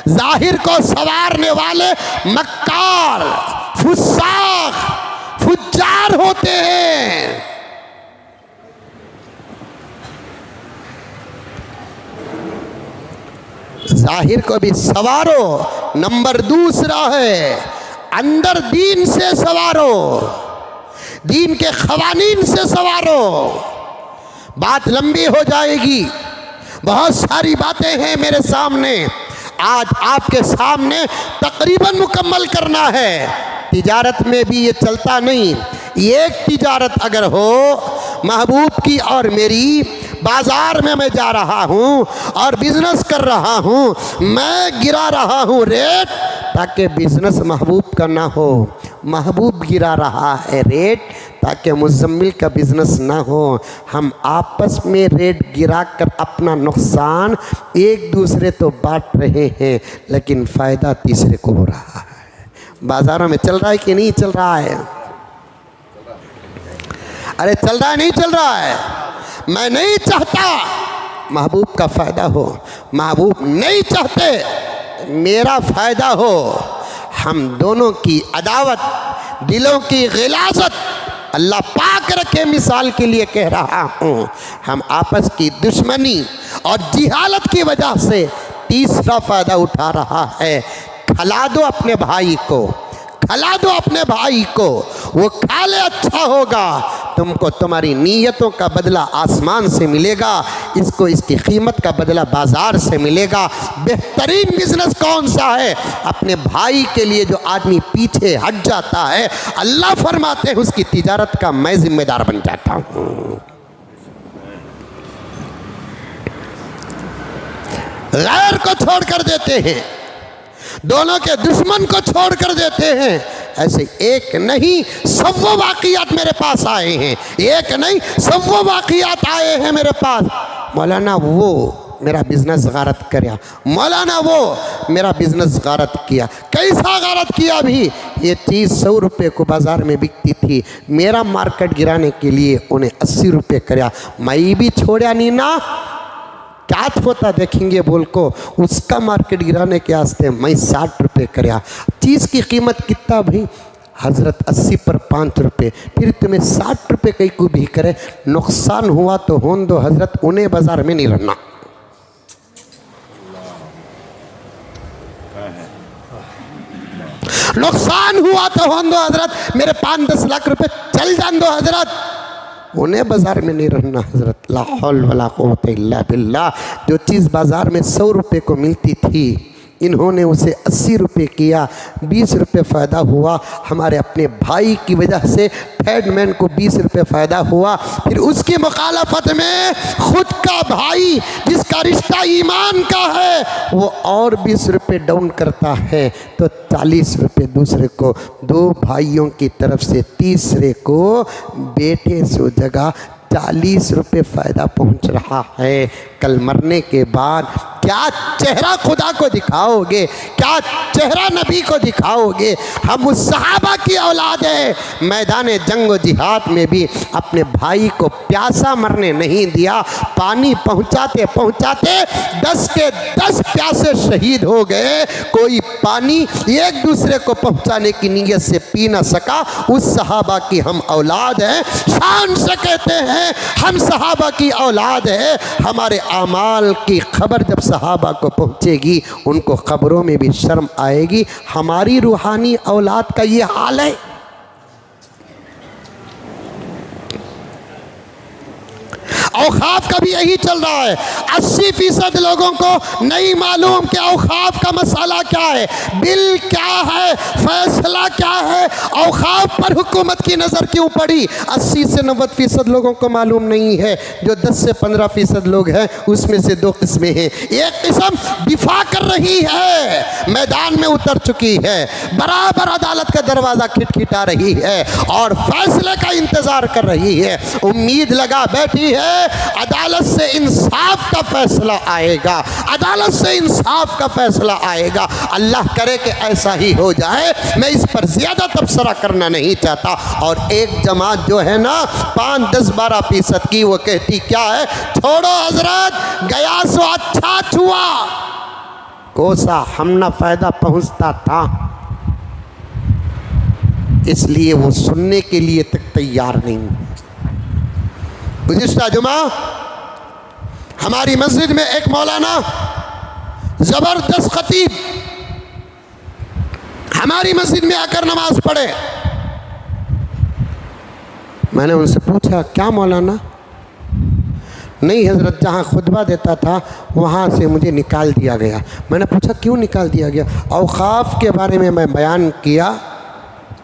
जाहिर को सवारने वाले मक्कार, फुस्साक, फुज्जार होते हैं। जाहिर को भी सवारो। नंबर दूसरा है, अंदर दीन से सवारो, दीन के क़वानीन से सवारो। बात लंबी हो जाएगी, बहुत सारी बातें हैं मेरे सामने, आज आपके सामने तकरीबन मुकम्मल करना है। तिजारत में भी ये चलता नहीं। एक तिजारत अगर हो महबूब की और मेरी, बाज़ार में मैं जा रहा हूँ और बिज़नेस कर रहा हूँ, मैं गिरा रहा हूँ रेट ताकि बिज़नेस महबूब का ना हो, महबूब गिरा रहा है रेट ताकि मुज़म्मिल का बिज़नेस ना हो। हम आपस में रेट गिरा कर अपना नुकसान एक दूसरे तो बांट रहे हैं, लेकिन फ़ायदा तीसरे को हो रहा है। बाज़ारों में चल रहा है कि नहीं चल रहा है? अरे चल रहा है, नहीं चल रहा है? मैं नहीं चाहता महबूब का फ़ायदा हो, महबूब नहीं चाहते मेरा फ़ायदा हो। हम दोनों की अदावत, दिलों की गिलाज़त अल्लाह पाक रखे। मिसाल के लिए कह रहा हूँ, हम आपस की दुश्मनी और जिहालत की वजह से तीसरा फ़ायदा उठा रहा है। खिला दो अपने भाई को, खिला दो अपने भाई को, वो खा ले, अच्छा होगा। तुमको तुम्हारी नीयतों का बदला आसमान से मिलेगा, इसको इसकी कीमत का बदला बाज़ार से मिलेगा। बेहतरीन बिजनेस कौन सा है? अपने भाई के लिए जो आदमी पीछे हट जाता है, अल्लाह फरमाते हैं उसकी तिजारत का मैं जिम्मेदार बन जाता हूँ। गैर को छोड़ कर देते हैं, दोनों के दुश्मन को छोड़ कर देते हैं। ऐसे एक नहीं सौ वाक़ियात मेरे पास आए हैं, एक नहीं सौ वाक़ियात आए हैं मेरे पास। मौलाना वो मेरा बिज़नेस गारत किया, मौलाना वो मेरा बिज़नेस गारत किया। कैसा गारत किया? भी ये चीज़ 100 रुपये को बाज़ार में बिकती थी, मेरा मार्केट गिराने के लिए उन्हें 80 रुपये कराया। मैं भी छोड़ा नहीं ना, क्या होता देखेंगे बोल को, उसका मार्केट गिराने के वास्ते मैं 60 रुपये कराया। चीज़ की कीमत कितना भाई? हज़रत 80 पर 5 रुपये, फिर तुम्हें 60 रुपये कहीं को भी करे, नुकसान हुआ तो होन दो हज़रत, उन्हें बाज़ार में नहीं रहना। नुकसान हुआ तो होन दो हज़रत, मेरे 5-10 लाख रुपए चल जान दो हज़रत, उन्हें बाज़ार में नहीं रहना हज़रत। ला हौल वला कुव्वता इल्ला बिल्लाह। जो चीज़ बाज़ार में 100 रुपये को मिलती थी, इन्होंने उसे 80 रुपये किया, 20 रुपये फ़ायदा हुआ। हमारे अपने भाई की वजह से ट्रेडमैन को 20 रुपये फ़ायदा हुआ। फिर उसकी मुखालफत में ख़ुद का भाई जिसका रिश्ता ईमान का है, वो और 20 रुपये डाउन करता है, तो 40 रुपये दूसरे को, 2 भाइयों की तरफ से तीसरे को बेटे से जगह 40 रुपये फ़ायदा पहुंच रहा है। कल मरने के बाद क्या चेहरा खुदा को दिखाओगे, क्या चेहरा नबी को दिखाओगे? हम उस सहाबा की औलाद है। मैदान जंग व जिहाद में भी अपने भाई को प्यासा मरने नहीं दिया। पानी पहुंचाते पहुंचाते 10 के 10 प्यासे शहीद हो गए। कोई पानी एक दूसरे को पहुंचाने की नीयत से पी ना सका। उस सहाबा की हम औलाद हैं। शान से कहते हैं हम सहाबा की औलाद है। हमारे आमाल की खबर जब सहाबा को पहुंचेगी, उनको खबरों में भी शर्म आएगी। हमारी रूहानी औलाद का ये हाल है। औखाफ का भी यही चल रहा है। 80% लोगों को नहीं मालूम कि औखाफ का मसाला क्या है, बिल क्या है, फैसला क्या है। औखाफ पर हुकूमत की नज़र क्यों पड़ी? 80 से 90% लोगों को मालूम नहीं है। जो 10 से 15% लोग हैं, उसमें से 2 किस्में हैं। एक किस्म दिफा कर रही है, मैदान में उतर चुकी है, बराबर अदालत का दरवाज़ा खटखटा रही है और फैसले का इंतज़ार कर रही है। उम्मीद लगा बैठी है अदालत से इंसाफ का फैसला आएगा, अदालत से इंसाफ का फैसला आएगा। अल्लाह करे कि ऐसा ही हो जाए। मैं इस पर ज़्यादा तबसरा करना नहीं चाहता। और एक जमात जो है ना 5, 10, 12% की, वो कहती क्या है, छोड़ो हजरत, गया सो अच्छा छुआ, कोसा हमना फ़ायदा पहुँचता था। इसलिए वो सुनने के लिए तक तैयार नहीं। गुज़िश्ता जुमा हमारी मस्जिद में एक मौलाना ज़बरदस्त खतीब हमारी मस्जिद में आकर नमाज पढ़े। मैंने उनसे पूछा क्या मौलाना? नहीं हज़रत, जहाँ खुतबा देता था वहाँ से मुझे निकाल दिया गया। मैंने पूछा क्यों निकाल दिया गया? औखाफ के बारे में मैं बयान किया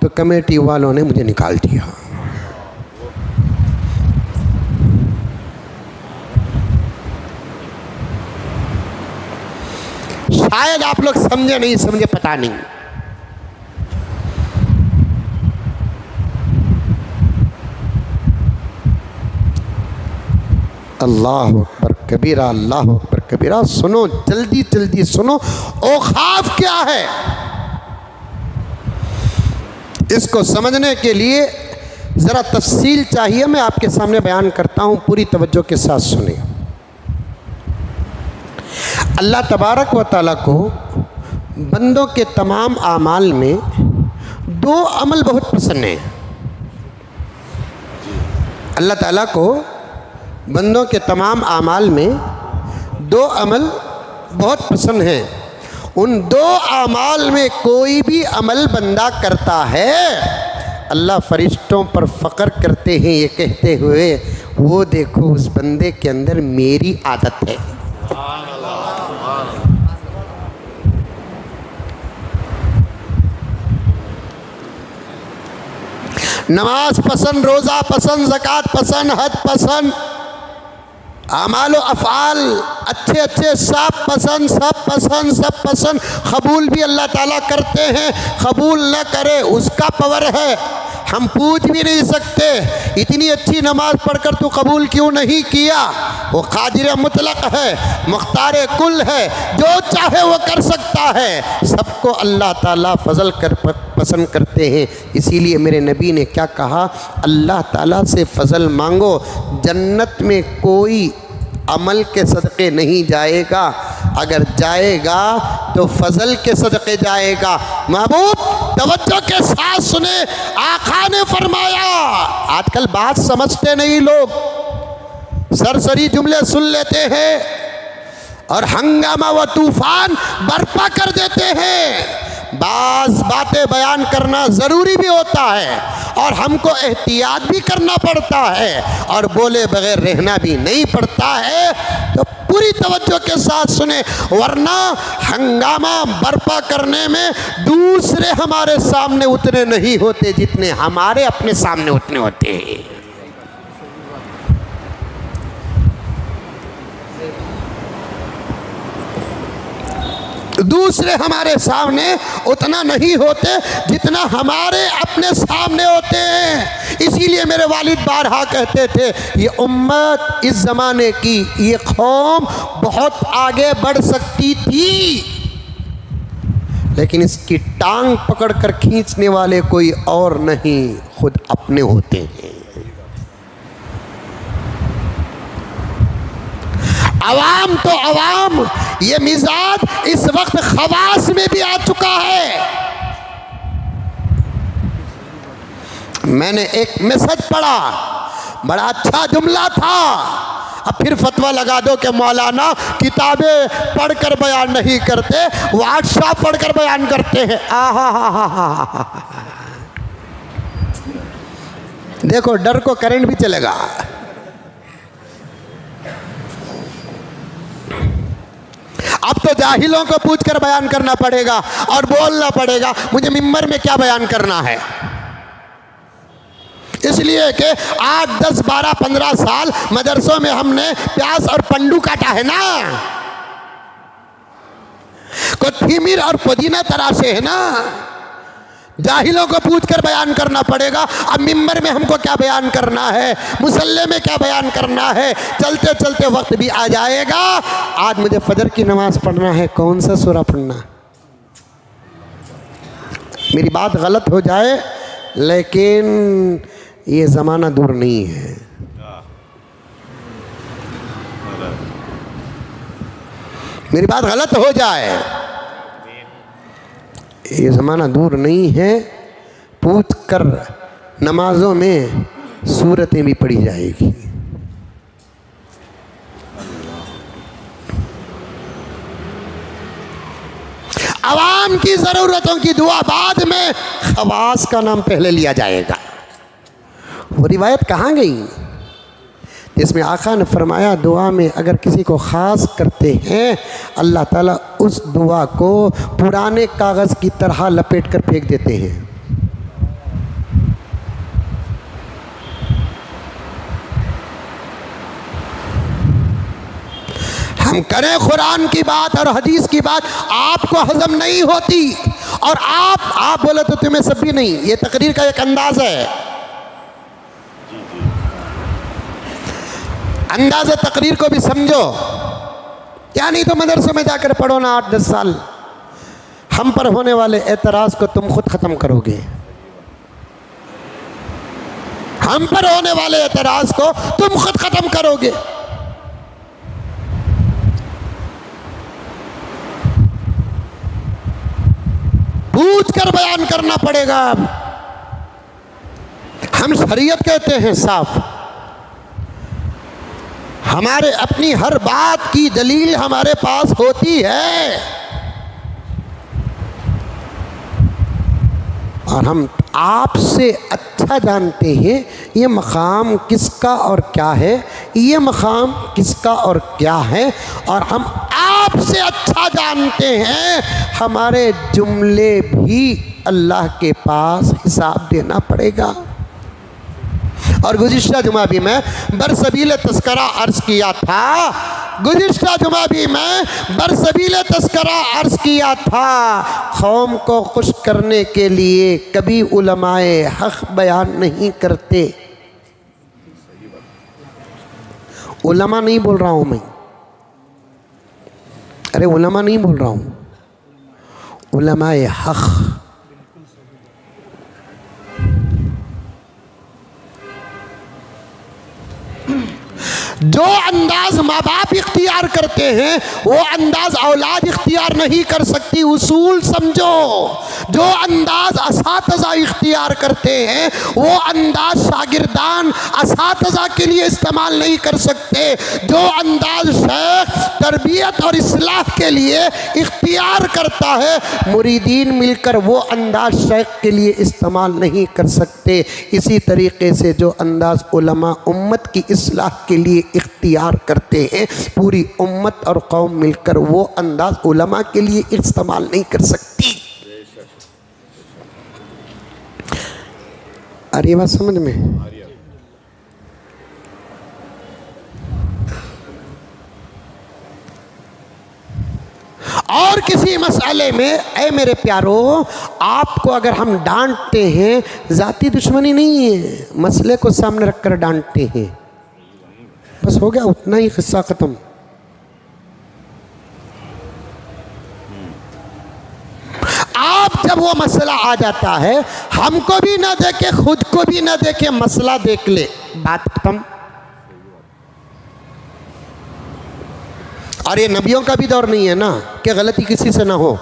तो कमेटी वालों ने मुझे निकाल दिया। शायद आप लोग समझे नहीं समझे, पता नहीं। अल्लाह अकबर कबीरा, अल्लाह अकबर कबीरा। सुनो, जल्दी जल्दी सुनो, औखाफ क्या है? इसको समझने के लिए ज़रा तफसील चाहिए। मैं आपके सामने बयान करता हूँ, पूरी तवज्जो के साथ सुनिए। अल्लाह तबारक व तआला को बंदों के तमाम आमाल में 2 अमल बहुत पसंद हैं। अल्लाह ताला को बंदों के तमाम आमाल में 2 अमल बहुत पसंद हैं। उन 2 आमाल में कोई भी अमल बंदा करता है, अल्लाह फरिश्तों पर फ़ख्र करते हैं ये कहते हुए, वो देखो उस बंदे के अंदर मेरी आदत है। नमाज पसंद, रोज़ा पसंद, ज़कात पसंद, हज पसंद, आमालो अफ़ाल अच्छे अच्छे सब पसंद, सब पसंद, सब पसंद। कबूल भी अल्लाह ताला करते हैं, कबूल न करे उसका पावर है, हम पूछ भी नहीं सकते इतनी अच्छी नमाज पढ़कर तू कबूल क्यों नहीं किया। वो कादिर मुतलक है, मुख्तार कुल है, जो चाहे वो कर सकता है। सबको अल्लाह ताला फजल कर पसंद करते हैं। इसीलिए मेरे नबी ने क्या कहा, अल्लाह ताला से फजल मांगो। जन्नत में कोई अमल के सदक़े नहीं जाएगा, अगर जाएगा तो फजल के सदक़े जाएगा। महबूब तवज्जो के साथ सुने, आका ने फरमाया, आजकल बात समझते नहीं लोग, सरसरी जुमले सुन लेते हैं और हंगामा व तूफान बर्पा कर देते हैं। बाज़ बातें बयान करना ज़रूरी भी होता है और हमको एहतियात भी करना पड़ता है और बोले बगैर रहना भी नहीं पड़ता है। तो पूरी तवज्जो के साथ सुने, वरना हंगामा बर्पा करने में दूसरे हमारे सामने उतने नहीं होते जितने हमारे अपने सामने उतने होते हैं। दूसरे हमारे सामने उतना नहीं होते जितना हमारे अपने सामने होते हैं। इसीलिए मेरे वालिद बारहा कहते थे, ये उम्मत इस ज़माने की, ये कौम बहुत आगे बढ़ सकती थी, लेकिन इसकी टांग पकड़कर खींचने वाले कोई और नहीं, खुद अपने होते हैं। अवाम तो अवाम, ये मिजाज इस वक्त खवास में भी आ चुका है। मैंने एक मैसेज पढ़ा, बड़ा अच्छा जुमला था। अब फिर फतवा लगा दो कि मौलाना किताबें पढ़कर बयान नहीं करते, व्हाट्सएप पढ़कर बयान करते हैं। देखो, डर को करंट भी चलेगा। अब तो जाहिलों को पूछकर बयान करना पड़ेगा और बोलना पड़ेगा मुझे मिंबर में क्या बयान करना है। इसलिए कि 8, 10, 12, 15 साल मदरसों में हमने प्याज और पंडू काटा है ना, कोथिमीर और पुदीना तराशे है ना। जाहिलों को पूछकर बयान करना पड़ेगा। अब मिंबर में हमको क्या बयान करना है, मुसल्ले में क्या बयान करना है, चलते चलते वक्त भी आ जाएगा। आज मुझे फजर की नमाज पढ़ना है, कौन सा सूरा पढ़ना। मेरी बात गलत हो जाए, लेकिन ये ज़माना दूर नहीं है। मेरी बात गलत हो जाए, ये ज़माना दूर नहीं है। पूछ कर नमाजों में सूरतें भी पढ़ी जाएगी। अवाम की ज़रूरतों की दुआ बाद में, खवास का नाम पहले लिया जाएगा। वो रिवायत कहाँ गई जिसमें आका ने फरमाया, दुआ में अगर किसी को ख़ास करते हैं, अल्लाह ताला उस दुआ को पुराने कागज़ की तरह लपेट कर फेंक देते हैं। हम करें कुरान की बात और हदीस की बात, आपको हजम नहीं होती, और आप बोले तो तुम्हें सब भी नहीं। ये तकरीर का एक अंदाज़ है। अंदाज़ तकरीर को भी समझो, या नहीं तो मदरसे में जाकर पढ़ो ना 8-10 साल। हम पर होने वाले एतराज़ को तुम खुद ख़त्म करोगे। हम पर होने वाले एतराज़ को तुम खुद ख़त्म करोगे। पूछ कर बयान करना पड़ेगा। हम शरीयत कहते हैं साफ, हमारे अपनी हर बात की दलील हमारे पास होती है, और हम आपसे अच्छा जानते हैं ये मकाम किसका और क्या है, ये मकाम किसका और क्या है, और हम आपसे अच्छा जानते हैं हमारे जुमले भी अल्लाह के पास हिसाब देना पड़ेगा। और गुज़िश्ता जुमा भी मैं बरसबील तस्करा अर्ज़ किया था, गुज़िश्ता जुमा भी मैं बरसबील तस्करा अर्ज़ किया था, कौम को खुश करने के लिए कभी उलमाए हक़ बयान नहीं करते। उलमा नहीं बोल रहा हूँ मैं, अरे उलमा नहीं बोल रहा हूँ, उलमाए हक़। जो अंदाज माँ बाप इख्तियार करते हैं वो अंदाज औलाद इख्तियार नहीं कर सकती। उसूल समझो। जो अंदाज असातिज़ा इख्तियार करते हैं वो अंदाज शागिर्दान असातिज़ा के लिए इस्तेमाल नहीं कर सकते। जो अंदाज शेख तरबियत और इस्लाह के लिए इख्तियार करता है, मुरीदीन मिलकर वो अंदाज शेख के लिए इस्तेमाल नहीं कर सकते। इसी तरीके से जो अंदाज उलमा उम्मत की इस्लाह के लिए इख्तियार करते हैं, पूरी उम्मत और कौम मिलकर वो अंदाज उलमा के लिए इस्तेमाल नहीं कर सकती। आ रही बात समझ में? और किसी मसले में, ऐ मेरे प्यारो, आपको अगर हम डांटते हैं, ज़ाती दुश्मनी नहीं है, मसले को सामने रखकर डांटते हैं, बस हो गया, उतना ही किस्सा ख़त्म। आप जब वो मसला आ जाता है, हमको भी ना देखे, खुद को भी ना देखे, मसला देख ले, बात खत्म। और ये नबियों का भी दौर नहीं है ना कि गलती किसी से ना हो।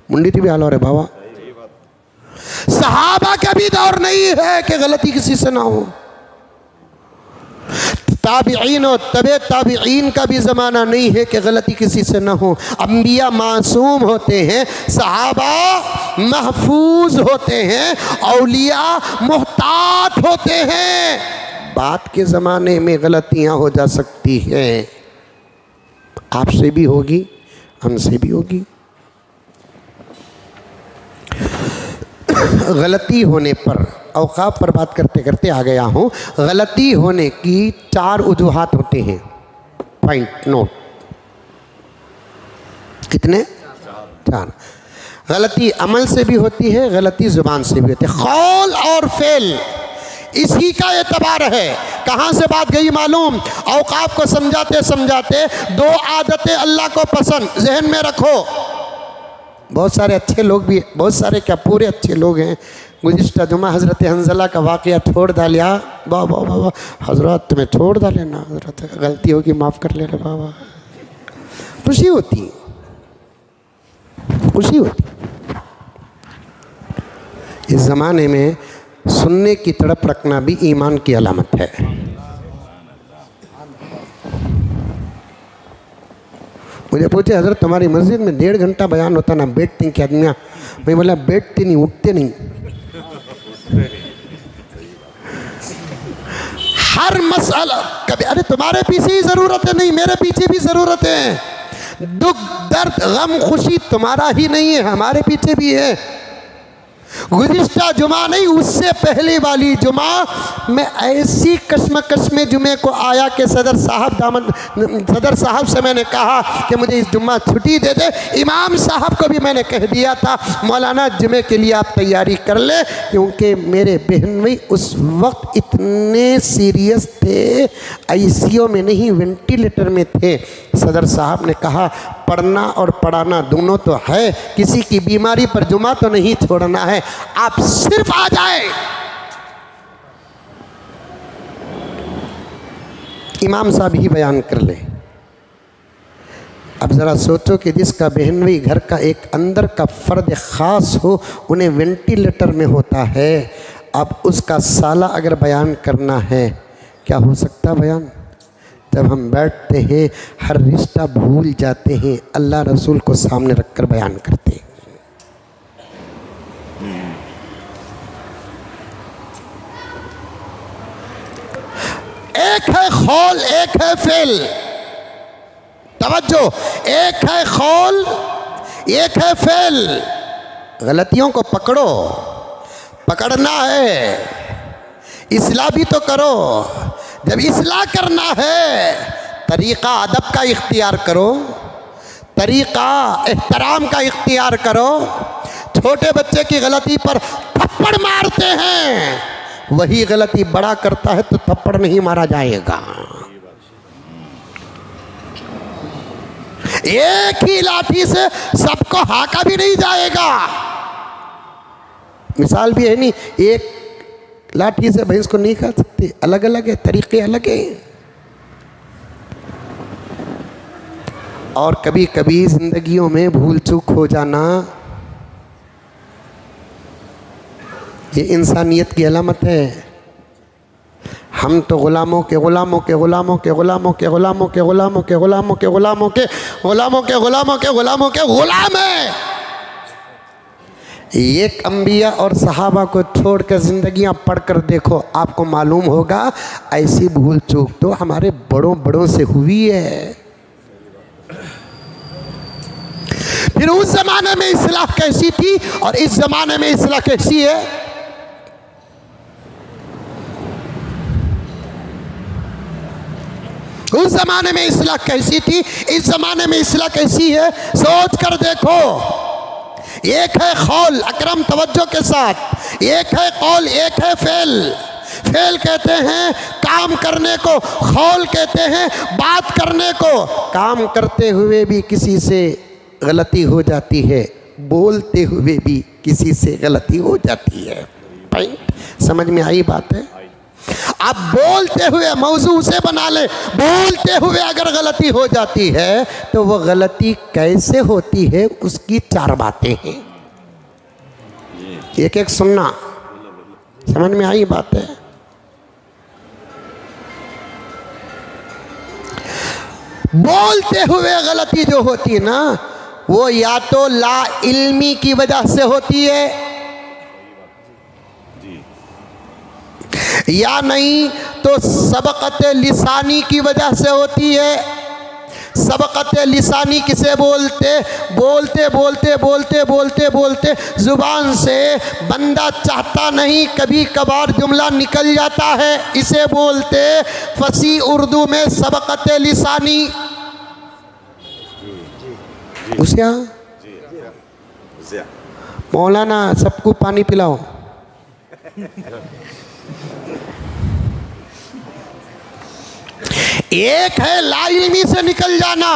मुंडी थी भी हाल हो रहे बाबा, सहाबा का भी दौर नहीं है कि गलती किसी से ना हो। ताबिईन और तबे ताबिईन का भी ज़माना नहीं है कि गलती किसी से ना हो। अंबिया मासूम होते हैं, सहाबा महफूज होते हैं, औलिया मुहतात होते हैं। बात के ज़माने में गलतियां हो जा सकती हैं, आपसे भी होगी, हमसे भी होगी। गलती होने पर, औकाफ पर बात करते करते आ गया हूँ, गलती होने की 4 वजूहात होते हैं। पॉइंट नोट, कितने? 4। गलती अमल से भी होती है, गलती ज़ुबान से भी होती है, कौल और फेल, इसी का एतबार है। कहाँ से बात गई मालूम? औकाफ को समझाते समझाते 2 आदतें अल्लाह को पसंद, जहन में रखो। बहुत सारे अच्छे लोग भी, बहुत सारे क्या पूरे अच्छे लोग हैं। गुज़िश्ता जुमा हज़रत हंज़ला का वाक़या छोड़ डालिया, वाह वाह वाह वाह हज़रत, तुम्हें छोड़ डाले ना हज़रत, गलती होगी माफ़ कर ले रहे बाबा। खुशी होती, खुशी होती। इस ज़माने में सुनने की तड़प रखना भी ईमान की अलामत है। मुझे पूछे हज़रत तुम्हारी मस्जिद में 1.5 घंटा बयान होता ना, बैठती क्या आदमियाँ? मैं बोला बैठते नहीं, उठते नहीं। हर मसला कभी, अरे तुम्हारे पीछे ही ज़रूरत है, नहीं मेरे पीछे भी ज़रूरत है। दुख दर्द गम खुशी तुम्हारा ही नहीं है, हमारे पीछे भी है। गुज़िश्ता जुमा नहीं, उससे पहले वाली जुमा में ऐसी कश्मकश में जुमे को आया कि सदर साहब से मैंने कहा कि मुझे इस जुम्मा छुट्टी दे दे। इमाम साहब को भी मैंने कह दिया था मौलाना जुमे के लिए आप तैयारी कर ले, क्योंकि मेरे बहनोई उस वक्त इतने सीरियस थे, आईसीयू में नहीं वेंटिलेटर में थे। सदर साहब ने कहा पढ़ना और पढ़ाना दोनों तो है, किसी की बीमारी पर जुमा तो नहीं छोड़ना है, आप सिर्फ आ जाए। इमाम साहब ही बयान कर ले। अब ज़रा सोचो कि जिसका बहनोई घर का एक अंदर का फ़र्द ख़ास हो, उन्हें वेंटिलेटर में होता है, अब उसका साला अगर बयान करना है, क्या हो सकता बयान? जब हम बैठते हैं हर रिश्ता भूल जाते हैं, अल्लाह रसूल को सामने रखकर बयान करते हैं। एक है खौल, एक है फेल, तवज्जो, एक है खौल, एक है फेल। गलतियों को पकड़ो, पकड़ना है, इस्लाह भी तो करो। जब इस्लाह करना है, तरीक़ा अदब का इख्तियार करो, तरीक़ा एहतराम का इख्तियार करो। छोटे बच्चे की गलती पर थप्पड़ मारते हैं, वही गलती बड़ा करता है तो थप्पड़ नहीं मारा जाएगा। एक ही लाठी से सबको हाका भी नहीं जाएगा। मिसाल भी है नहीं, एक लाठी से भैंस को नहीं खा सकते, अलग अलग है, तरीके अलग हैं। और कभी कभी जिंदगियों में भूल चूक हो जाना, ये इंसानियत की अलामत है। हम तो गुलामों के गुलामों के गुलामों के गुलामों के गुलामों के गुलामों के गुलामों के गुलामों के गुलामों के गुलामों के गुलामों के गुलाम हैं। एक अंबिया और सहाबा को छोड़कर ज़िंदगियां पढ़कर देखो, आपको मालूम होगा ऐसी भूल चूक तो हमारे बड़ों बड़ों से हुई है। फिर उस ज़माने में इस्लाह कैसी थी और इस ज़माने में इस्लाह कैसी है? उस ज़माने में इस्लाह कैसी थी, इस ज़माने में इस्लाह कैसी है, सोच कर देखो। एक है कौल, अकरम तवज्जो के साथ, एक है कौल, एक है फेल। फेल कहते हैं काम करने को, कौल कहते हैं बात करने को। काम करते हुए भी किसी से गलती हो जाती है, बोलते हुए भी किसी से गलती हो जाती है। पॉइंट समझ में आई बात है? अब बोलते हुए मौजू से बना ले, बोलते हुए अगर गलती हो जाती है तो वो गलती कैसे होती है, उसकी 4 बातें हैं। एक एक सुनना, समझ में आई बात है? बोलते हुए गलती जो होती है ना, वो या तो ला इल्मी की वजह से होती है, या नहीं तो सबकत लिसानी की वजह से होती है। सबकत लिसानी किसे बोलते? बोलते बोलते बोलते बोलते बोलते जुबान से बंदा चाहता नहीं, कभी कभार जुमला निकल जाता है, इसे बोलते फसी उर्दू में सबकत लिसानी। उसे मौलाना सबको पानी पिलाओ। एक है लाइल्मी से निकल जाना,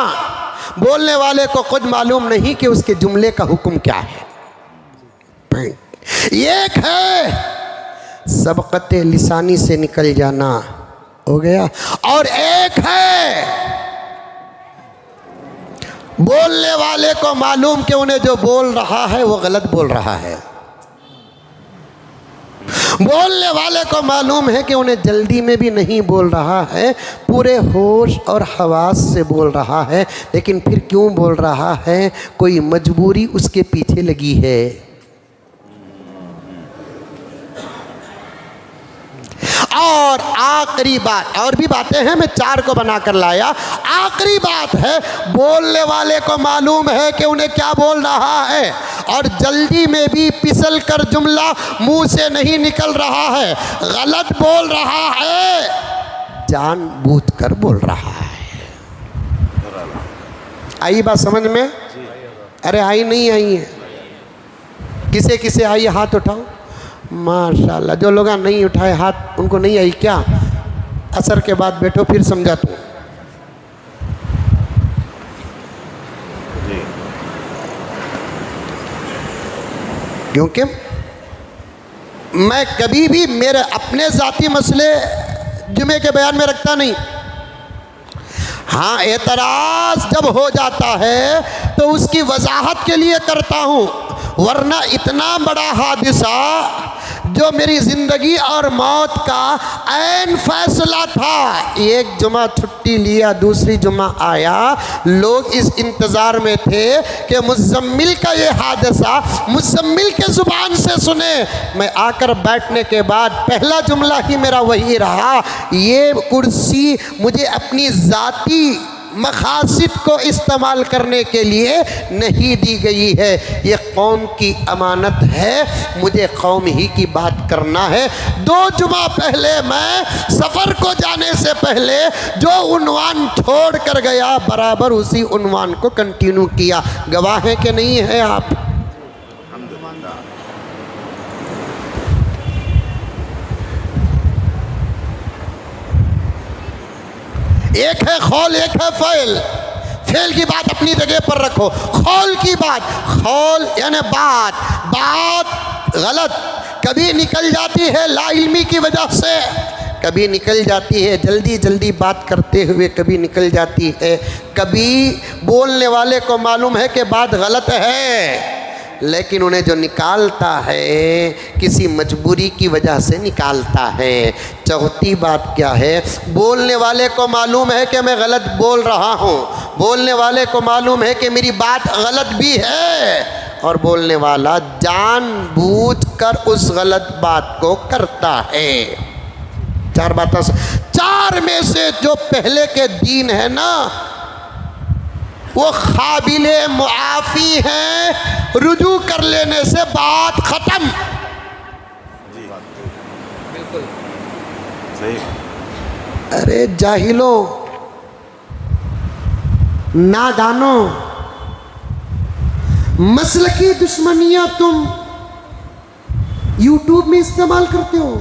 बोलने वाले को खुद मालूम नहीं कि उसके जुमले का हुक्म क्या है। एक है सबकत लिसानी से निकल जाना, हो गया। और एक है बोलने वाले को मालूम कि उन्हें जो बोल रहा है वो गलत बोल रहा है। बोलने वाले को मालूम है कि उन्हें जल्दी में भी नहीं बोल रहा है, पूरे होश और हवास से बोल रहा है, लेकिन फिर क्यों बोल रहा है? कोई मजबूरी उसके पीछे लगी है। और आखिरी बात, और भी बातें हैं, मैं 4 को बनाकर लाया। आखिरी बात है, बोलने वाले को मालूम है कि उन्हें क्या बोल रहा है, और जल्दी में भी फिसल कर जुमला मुंह से नहीं निकल रहा है, गलत बोल रहा है, जानबूझकर बोल रहा है। आई बात समझ में? अरे आई नहीं आई है? किसे किसे आई हाथ उठाओ। माशाल्लाह, जो लोग नहीं उठाए हाथ उनको नहीं आई क्या? असर के बाद बैठो फिर समझा तू। क्योंकि मैं कभी भी मेरे अपने ज़ाती मसले जुमे के बयान में रखता नहीं। हाँ, एतराज़ जब हो जाता है तो उसकी वजाहत के लिए करता हूँ, वरना इतना बड़ा हादिसा जो मेरी ज़िंदगी और मौत का ऐन फैसला था। एक जुमा छुट्टी लिया, दूसरी जुमा आया, लोग इस इंतज़ार में थे कि मुज़म्मिल का ये हादसा मुज़म्मिल के ज़ुबान से सुने। मैं आकर बैठने के बाद पहला जुमला ही मेरा वही रहा, ये कुर्सी मुझे अपनी ज़ाती मकासिद को इस्तेमाल करने के लिए नहीं दी गई है, ये कौम की अमानत है, मुझे कौम ही की बात करना है। 2 जुमा पहले मैं सफ़र को जाने से पहले जो उन्वान छोड़ कर गया, बराबर उसी उन्वान को कंटिन्यू किया। गवाह हैं कि नहीं है आप? एक है खौल, एक है फ़ैल। फ़ैल की बात अपनी जगह पर रखो, खौल की बात, खौल यानी बात गलत कभी निकल जाती है लाइल्मी की वजह से, कभी निकल जाती है जल्दी जल्दी बात करते हुए, कभी निकल जाती है, कभी बोलने वाले को मालूम है कि बात गलत है, लेकिन उन्हें जो निकालता है किसी मजबूरी की वजह से निकालता है। चौथी बात क्या है? बोलने वाले को मालूम है कि मैं गलत बोल रहा हूँ, बोलने वाले को मालूम है कि मेरी बात गलत भी है, और बोलने वाला जानबूझकर उस गलत बात को करता है। 4 बातें, 4 में से जो पहले के दीन है ना, वो काबिले मुआफ़ी हैं, रुजू कर लेने से बात ख़त्म। बिल्कुल सही। अरे जाहिलो, नादानो, मसल की दुश्मनियां तुम यूट्यूब में इस्तेमाल करते हो।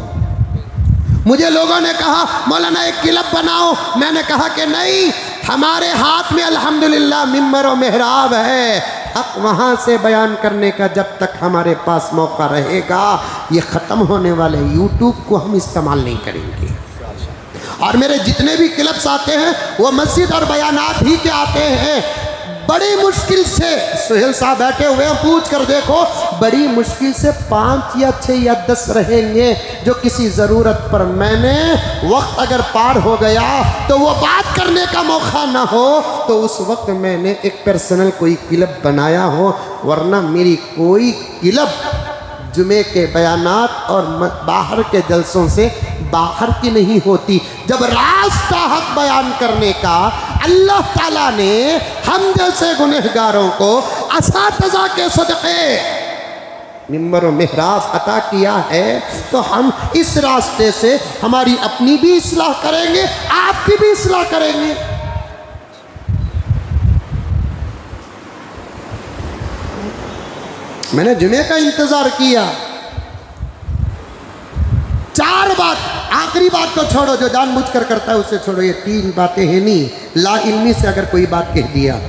मुझे लोगों ने कहा मौलाना एक क्लब बनाओ, मैंने कहा कि नहीं, हमारे हाथ में अल्हम्दुलिल्लाह मिंबर और मेहराब है, हक वहाँ से बयान करने का जब तक हमारे पास मौका रहेगा, ये ख़त्म होने वाले यूट्यूब को हम इस्तेमाल नहीं करेंगे। और मेरे जितने भी क्लिप्स आते हैं वो मस्जिद और बयानात ही के आते हैं। बड़ी मुश्किल से सुहेल साहब बैठे हुए हैं, पूछ कर देखो, बड़ी मुश्किल से 5 या 6 या 10 रहेंगे जो किसी ज़रूरत पर मैंने वक्त अगर पार हो गया तो वो बात करने का मौका ना हो तो उस वक्त मैंने एक पर्सनल कोई क्लब बनाया हो, वरना मेरी कोई क्लब जुमे के बयानात और बाहर के जलसों से बाहर की नहीं होती। जब रास्ता हक बयान करने का अल्लाह ताला ने हम जैसे गुनहगारों को असातिज़ा के सदक़े मिंबर और मेहराब अता किया है, तो हम इस रास्ते से हमारी अपनी भी इस्लाह करेंगे, आपकी भी इस्लाह करेंगे। मैंने जुमे का इंतजार किया, 4 बात, आखिरी बात को छोड़ो, जो जानबूझकर करता है उससे छोड़ो, ये 3 बातें हैं नहीं। ला इल्मी से अगर कोई बात कह दिया,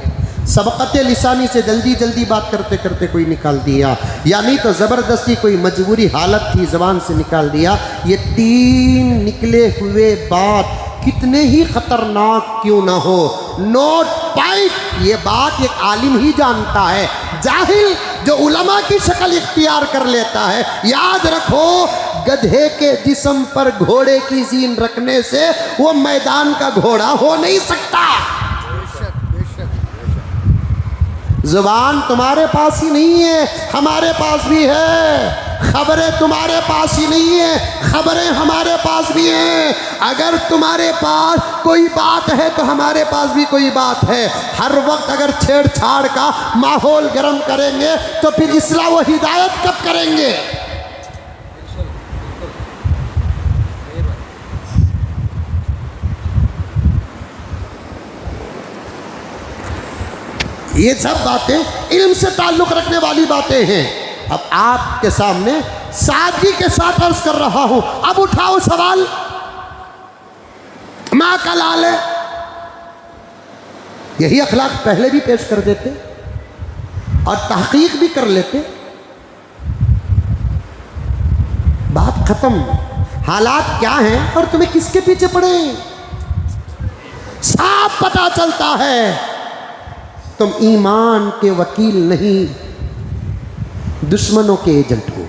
सबक़त लिसानी से जल्दी जल्दी बात करते करते कोई निकाल दिया, या नहीं तो ज़बरदस्ती कोई मजबूरी हालत थी ज़बान से निकाल दिया, ये 3 निकले हुए बात कितने ही ख़तरनाक क्यों ना हो, नोट पाइट, ये बात एक आलिम ही जानता है। जाहिल जो उलमा की शक्ल इख्तियार कर लेता है, याद रखो, गधे के जिस्म पर घोड़े की जीन रखने से वो मैदान का घोड़ा हो नहीं सकता। जुबान तुम्हारे पास ही नहीं है, हमारे पास भी है। खबरें तुम्हारे पास ही नहीं है, खबरें हमारे पास भी हैं। अगर तुम्हारे पास कोई बात है तो हमारे पास भी कोई बात है। हर वक्त अगर छेड़छाड़ का माहौल गर्म करेंगे तो फिर इस्लाह व हिदायत कब करेंगे? ये सब बातें इल्म से ताल्लुक़ रखने वाली बातें हैं। अब आपके सामने सादगी के साथ अर्ज कर रहा हूं, अब उठाओ सवाल। माँ का लाल है, यही अखलाक पहले भी पेश कर देते और तहकीक भी कर लेते, बात खत्म। हालात क्या हैं और तुम्हें किसके पीछे पड़े साफ पता चलता है। तुम ईमान के वकील नहीं, दुश्मनों के एजेंट हो।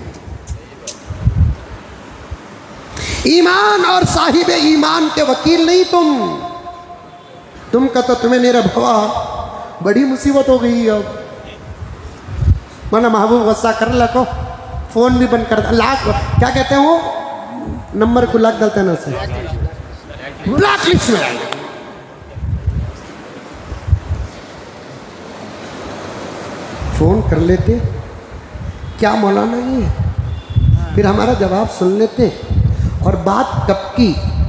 ईमान और साहिब ईमान के वकील नहीं तुम कहते तुम्हें मेरा भवा बड़ी मुसीबत हो गई। अब माना महबूब गुस्सा कर लको, फोन भी बंद कर, लाख क्या कहते हैं वो नंबर को लाख डालते हैं ना से ब्लैक लिस्ट में। फ़ोन कर लेते, क्या मौलाना ये, फिर हमारा जवाब सुन लेते, और बात कब की,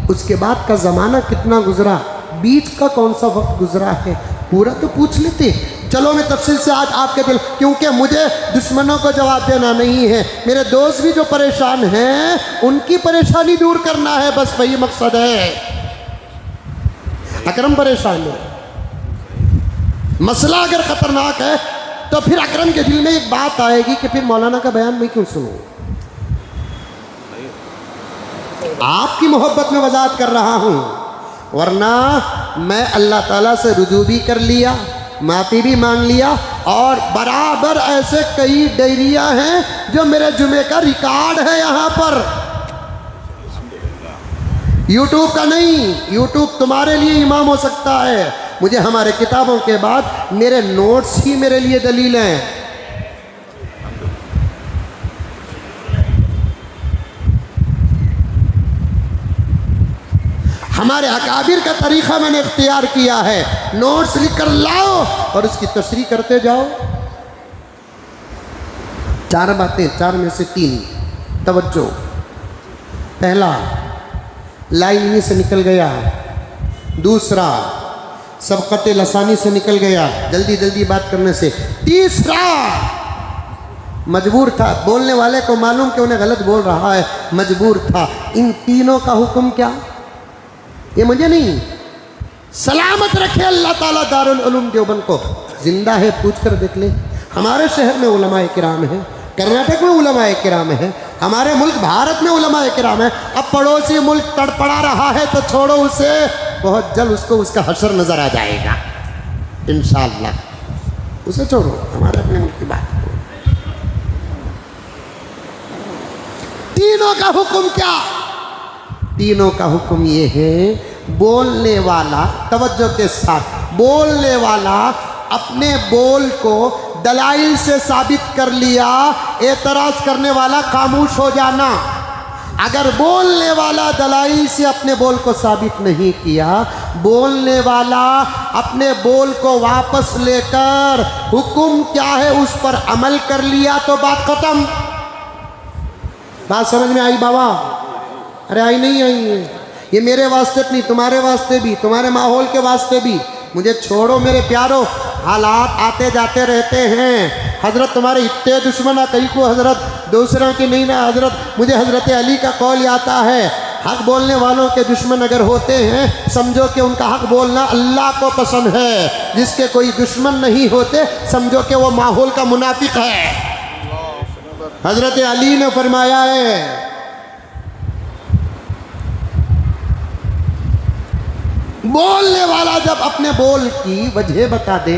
उसके बाद का ज़माना कितना गुजरा, बीच का कौन सा वक्त गुजरा है, पूरा तो पूछ लेते। चलो मैं तफसील से आज आपके दिल, क्योंकि मुझे दुश्मनों को जवाब देना नहीं है, मेरे दोस्त भी जो परेशान हैं उनकी परेशानी दूर करना है, बस वही मकसद है। अकरम परेशान है, मसला अगर ख़तरनाक है तो फिर अकरम के दिल में एक बात आएगी कि फिर मौलाना का बयान मैं क्यों सुनूं। आपकी मोहब्बत में वजाहत कर रहा हूं, वरना मैं अल्लाह ताला से रुजू भी कर लिया, माफ़ी भी मांग लिया, और बराबर ऐसे कई डायरिया हैं जो मेरे जुमे का रिकॉर्ड है यहाँ पर। यूट्यूब का नहीं, यूट्यूब तुम्हारे लिए इमाम हो सकता है, मुझे हमारे किताबों के बाद मेरे नोट्स ही मेरे लिए दलील हैं। हमारे अकाबिर का तरीक़ा मैंने इख्तियार किया है, नोट्स लिख कर लाओ और उसकी तशरीह करते जाओ। 4 बातें, 4 में से 3 तवज्जो। पहला, लाइन में से निकल गया। दूसरा, सबकत लसानी से निकल गया, जल्दी जल्दी बात करने से। तीसरा, मजबूर था, बोलने वाले को मालूम कि उन्हें गलत बोल रहा है, मजबूर था। इन तीनों का हुक्म क्या, ये मुझे नहीं, सलामत रखे अल्लाह ताला दारुल उलूम देवबंद को। जिंदा है, पूछ कर देख ले। हमारे शहर में उलमाए किराम है, कर्नाटक में उलमाए किराम है, हमारे मुल्क भारत में उलमाए किराम है। अब पड़ोसी मुल्क तड़पड़ा रहा है तो छोड़ो उसे, बहुत जल्द उसको उसका हशर नजर आ जाएगा इंशाअल्लाह, उसे छोड़ो, हमारे अपने मुल्क की बात। तीनों का हुक्म क्या, तीनों का हुक्म ये है, बोलने वाला, तवज्जो के साथ, बोलने वाला अपने बोल को दलाइल से साबित कर लिया, एतराज करने वाला खामोश हो जाना। अगर बोलने वाला दलाइल से अपने बोल को साबित नहीं किया, बोलने वाला अपने बोल को वापस लेकर हुक्म क्या है उस पर अमल कर लिया तो बात खत्म। बात समझ में आई बाबा? अरे आई नहीं आई है, ये मेरे वास्ते नहीं, तुम्हारे वास्ते भी, तुम्हारे माहौल के वास्ते भी। मुझे छोड़ो मेरे प्यारो, हालात आते जाते रहते हैं। हजरत तुम्हारे इतने दुश्मन कई को हजरत दूसरों की नहीं ना हजरत, मुझे हजरत अली का कौल आता है, हक बोलने वालों के दुश्मन अगर होते हैं समझो कि उनका हक बोलना अल्लाह को पसंद है। जिसके कोई दुश्मन नहीं होते समझो कि वो माहौल का मुनाफिक है। हजरत अली ने फरमाया है, बोलने वाला जब अपने बोल की वजह बता दे,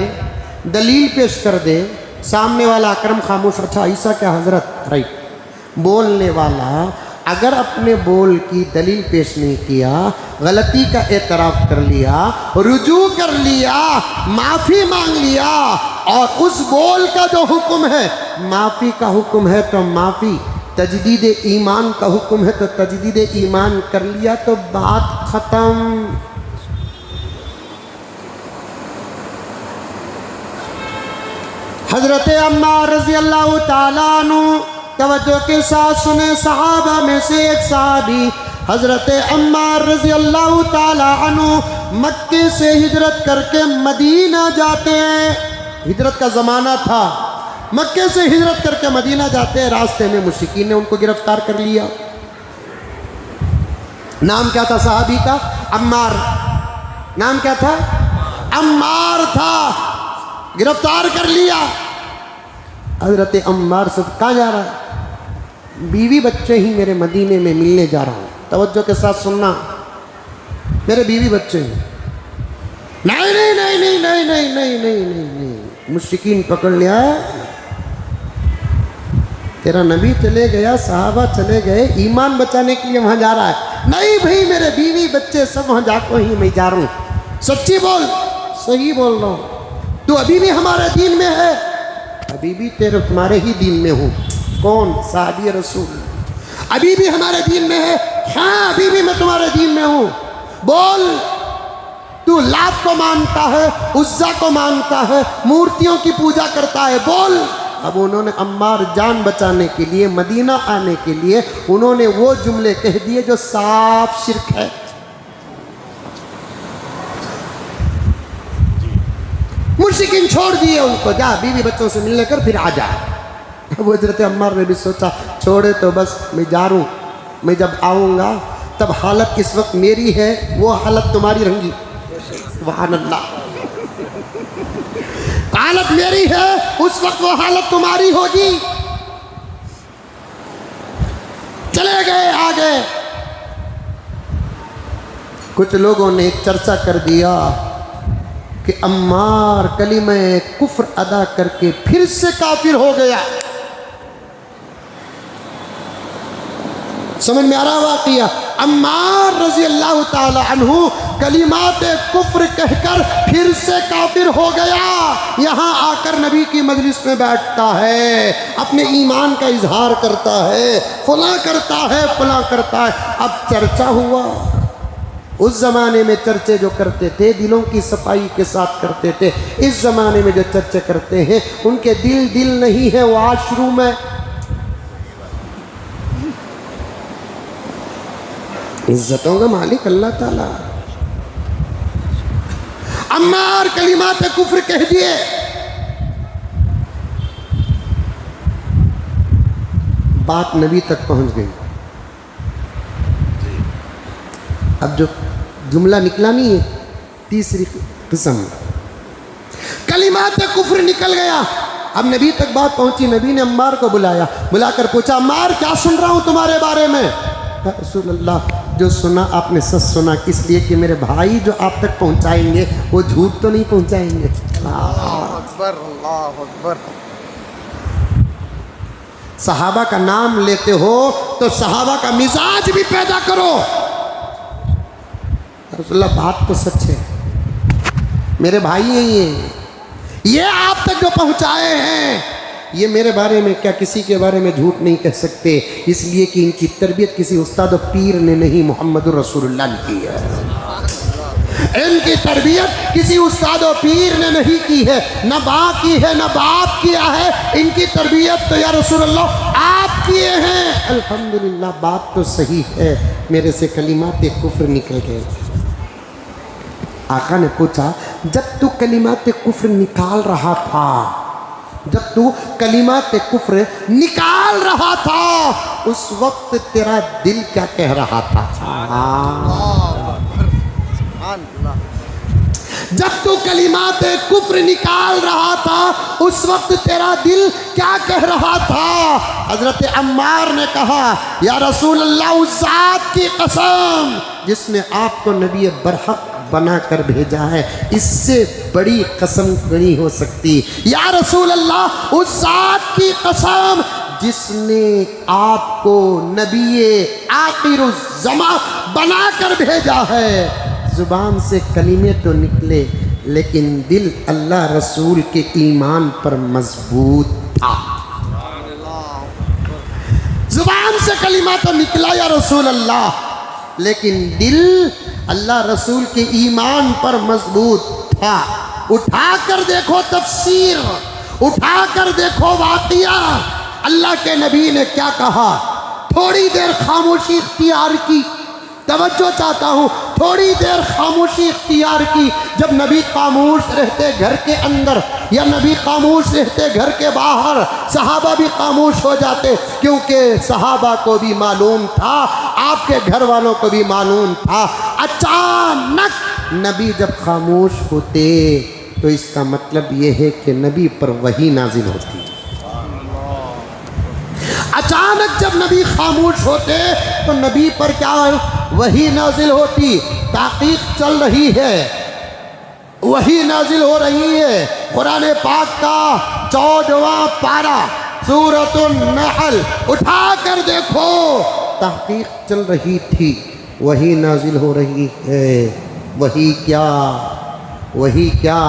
दलील पेश कर दे, सामने वाला अकरम खामोश, अच्छा ऐसा क्या हजरत, राइट। बोलने वाला अगर अपने बोल की दलील पेश नहीं किया, गलती का एतराफ़ कर लिया, रुजू कर लिया, माफ़ी मांग लिया, और उस बोल का जो हुक्म है माफ़ी का हुक्म है तो माफ़ी, तजदीद ईमान का हुक्म है तो तजदीद ईमान कर लिया तो बात ख़त्म। हज़रत अम्मार रज़ी अल्लाह ताला अन्हु, तवज्जो के साथ सुने, सहाबा में से एक सहाबी हज़रत अम्मार रज़ी अल्लाह ताला अन्हु मक्के से हिजरत करके मदीना जाते हैं। हिजरत का ज़माना था, मक्के से हिजरत करके मदीना जाते हैं। रास्ते में मुश्रिकीन ने उनको गिरफ्तार कर लिया। नाम क्या था सहाबी का? अम्मार। नाम क्या था? अम्मार था। गिरफ्तार कर लिया। हजरत अम्मार से कहाँ जा रहा है? बीवी बच्चे ही मेरे मदीने में मिलने जा रहा हूँ। तवज्जो के साथ सुनना, मेरे बीवी बच्चे हैं। नहीं नहीं नहीं नहीं नहीं नहीं नहीं नहीं नहीं नहीं, मुश्रिकीन पकड़ लिया। तेरा नबी चले गया, सहाबा चले गए, ईमान बचाने के लिए वहाँ जा रहा है। नहीं भाई, मेरे बीवी बच्चे सब वहाँ जाकर ही मैं जा रहा हूँ। सच्ची बोल। सही बोल रहा हूँ। तू अभी भी हमारे दीन में है? अभी भी तुम्हारे ही दीन में हूँ। कौन? साहबी रसूल। अभी भी हमारे दीन में है? हाँ, अभी भी मैं तुम्हारे दीन में हूँ। बोल, तू लात को मानता है, उज्जा को मानता है, मूर्तियों की पूजा करता है, बोल। अब उन्होंने अम्मार जान बचाने के लिए, मदीना आने के लिए उन्होंने वो जुमले कह दिए जो साफ शिर्क है। मुश्रिकीन छोड़ दिए उनको, जा बीवी बच्चों से मिलने कर फिर आ जा। अब हजरत अम्मार ने भी सोचा छोड़े तो बस, मैं जा रहा हूँ, मैं जब आऊँगा तब हालत इस वक्त मेरी है, वो हालत तुम्हारी रहेंगी। सुभान अल्लाह। हालत मेरी है, उस वक्त वो हालत तुम्हारी होगी। चले गए आगे। कुछ लोगों ने चर्चा कर दिया कि अम्मार कलिमा कुफ्र अदा करके फिर से काफिर हो गया। समझ में आ रहा वाक़िया? अम्मार रज़ी अल्लाह ताला अन्हु कलिमात कुफ्र कहकर फिर से काफिर हो गया। यहाँ आकर नबी की मजलिस में बैठता है, अपने ईमान का इजहार करता है, फलां करता है, फलां करता है। अब चर्चा हुआ। उस ज़माने में चर्चे जो करते थे दिलों की सफाई के साथ करते थे। इस ज़माने में जो चर्चे करते हैं उनके दिल नहीं है, वो आशरू में। इज्जतों का मालिक अल्लाह ताला। अम्मार कलिमात कुफ्र कह दिए। बात नबी तक पहुंच गई। अब जो जुमला निकला नहीं है, तीसरी किस्म कलिमात कुफ्र निकल गया। अब नबी तक बात पहुंची। नबी ने अम्मार को बुलाया, बुलाकर पूछा, अम्मार क्या सुन रहा हूं तुम्हारे बारे में? या रसूल अल्लाह, जो सुना आपने सच सुना, इसलिए कि मेरे भाई जो आप तक पहुंचाएंगे वो झूठ तो नहीं पहुंचाएंगे। अल्लाह अकबर। सहाबा का नाम लेते हो तो सहाबा का मिजाज भी पैदा करो। रसूल अल्लाह, बात तो सच है, मेरे भाई हैं ये आप तक जो पहुंचाए हैं, ये मेरे बारे में क्या किसी के बारे में झूठ नहीं कह सकते, इसलिए कि इनकी तरबियत किसी उस्ताद पीर ने नहीं, मोहम्मदुर रसूलुल्लाह ने की है। इनकी तरबियत किसी उस्ताद पीर ने नहीं की है, न बाप की है न बाप किया है। इनकी तरबियत तो या रसूलुल्लाह आप किए हैं। अल्हम्दुलिल्लाह, बात तो सही है, मेरे से कलिमात कुफ्र निकल गए। आका ने पूछा, जब तू कलिमात कुफ्र निकाल रहा था, जब तू कलिमात कुफ्र निकाल रहा था, उस वक्त तेरा दिल क्या कह रहा था? जब तू कलिमात कुफ्र निकाल रहा था, उस वक्त तेरा दिल क्या कह रहा था? हजरत अम्मार ने कहा, या रसूल अल्लाह, उस जात की कसम जिसने आपको नबी बरहक बना कर भेजा है, इससे बड़ी कसम नहीं हो सकती। या रसूल अल्लाह, उस जात की कसम जिसने आपको नबी आखिरुज़्ज़मा बना कर भेजा है। जुबान से कलीमे तो निकले, लेकिन दिल अल्लाह रसूल के ईमान पर मजबूत था। जुबान से कलीमा तो निकला या रसूल अल्लाह, लेकिन दिल अल्लाह रसूल के ईमान पर मजबूत था। उठाकर देखो तफसीर, उठाकर देखो वाक़िया, अल्लाह के नबी ने क्या कहा। थोड़ी देर खामोशी इख्तियार की, तवज्जो चाहता हूँ, थोड़ी देर खामोशी इख्तियार की। जब नबी खामोश रहते घर के अंदर या नबी खामोश रहते घर के बाहर, सहाबा भी खामोश हो जाते, क्योंकि सहाबा को भी मालूम था, आपके घर वालों को भी मालूम था। अचानक नबी जब खामोश होते तो इसका मतलब ये है कि नबी पर वही नाजिल होती। अचानक जब नबी खामोश होते तो नबी पर क्या वही नाजिल होती। ताक़ीक़ चल रही है, वही नाजिल हो रही है। कुरान पाक का 14वां पारा सूरतुन नहल उठा कर देखो, तहक़ीक़ चल रही थी, वही नाजिल हो रही है। वही क्या, वही क्या,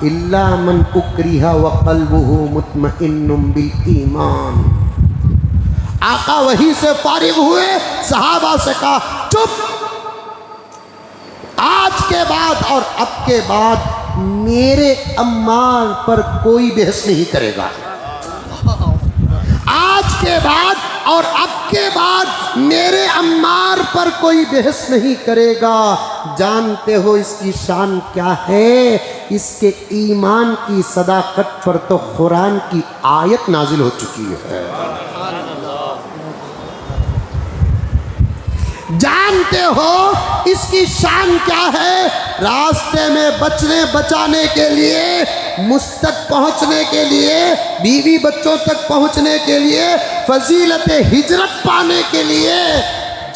इल्ला मन उक्रिहा व क़ल्बुहु मुत्मइन्नुम बिल ईमान। आका वही से फारिग हुए, सहाबा से कहा, चुप, आज के बाद और अब के बाद मेरे अम्मार पर कोई बहस नहीं करेगा। आज के बाद और अब के बाद मेरे अम्मार पर कोई बहस नहीं करेगा। जानते हो इसकी शान क्या है? इसके ईमान की सदाकत पर तो कुरान की आयत नाजिल हो चुकी है। जानते हो इसकी शान क्या है? रास्ते में बचने बचाने के लिए, मुझ तक पहुंचने के लिए, बीवी बच्चों तक पहुंचने के लिए, फजीलत हिजरत पाने के लिए,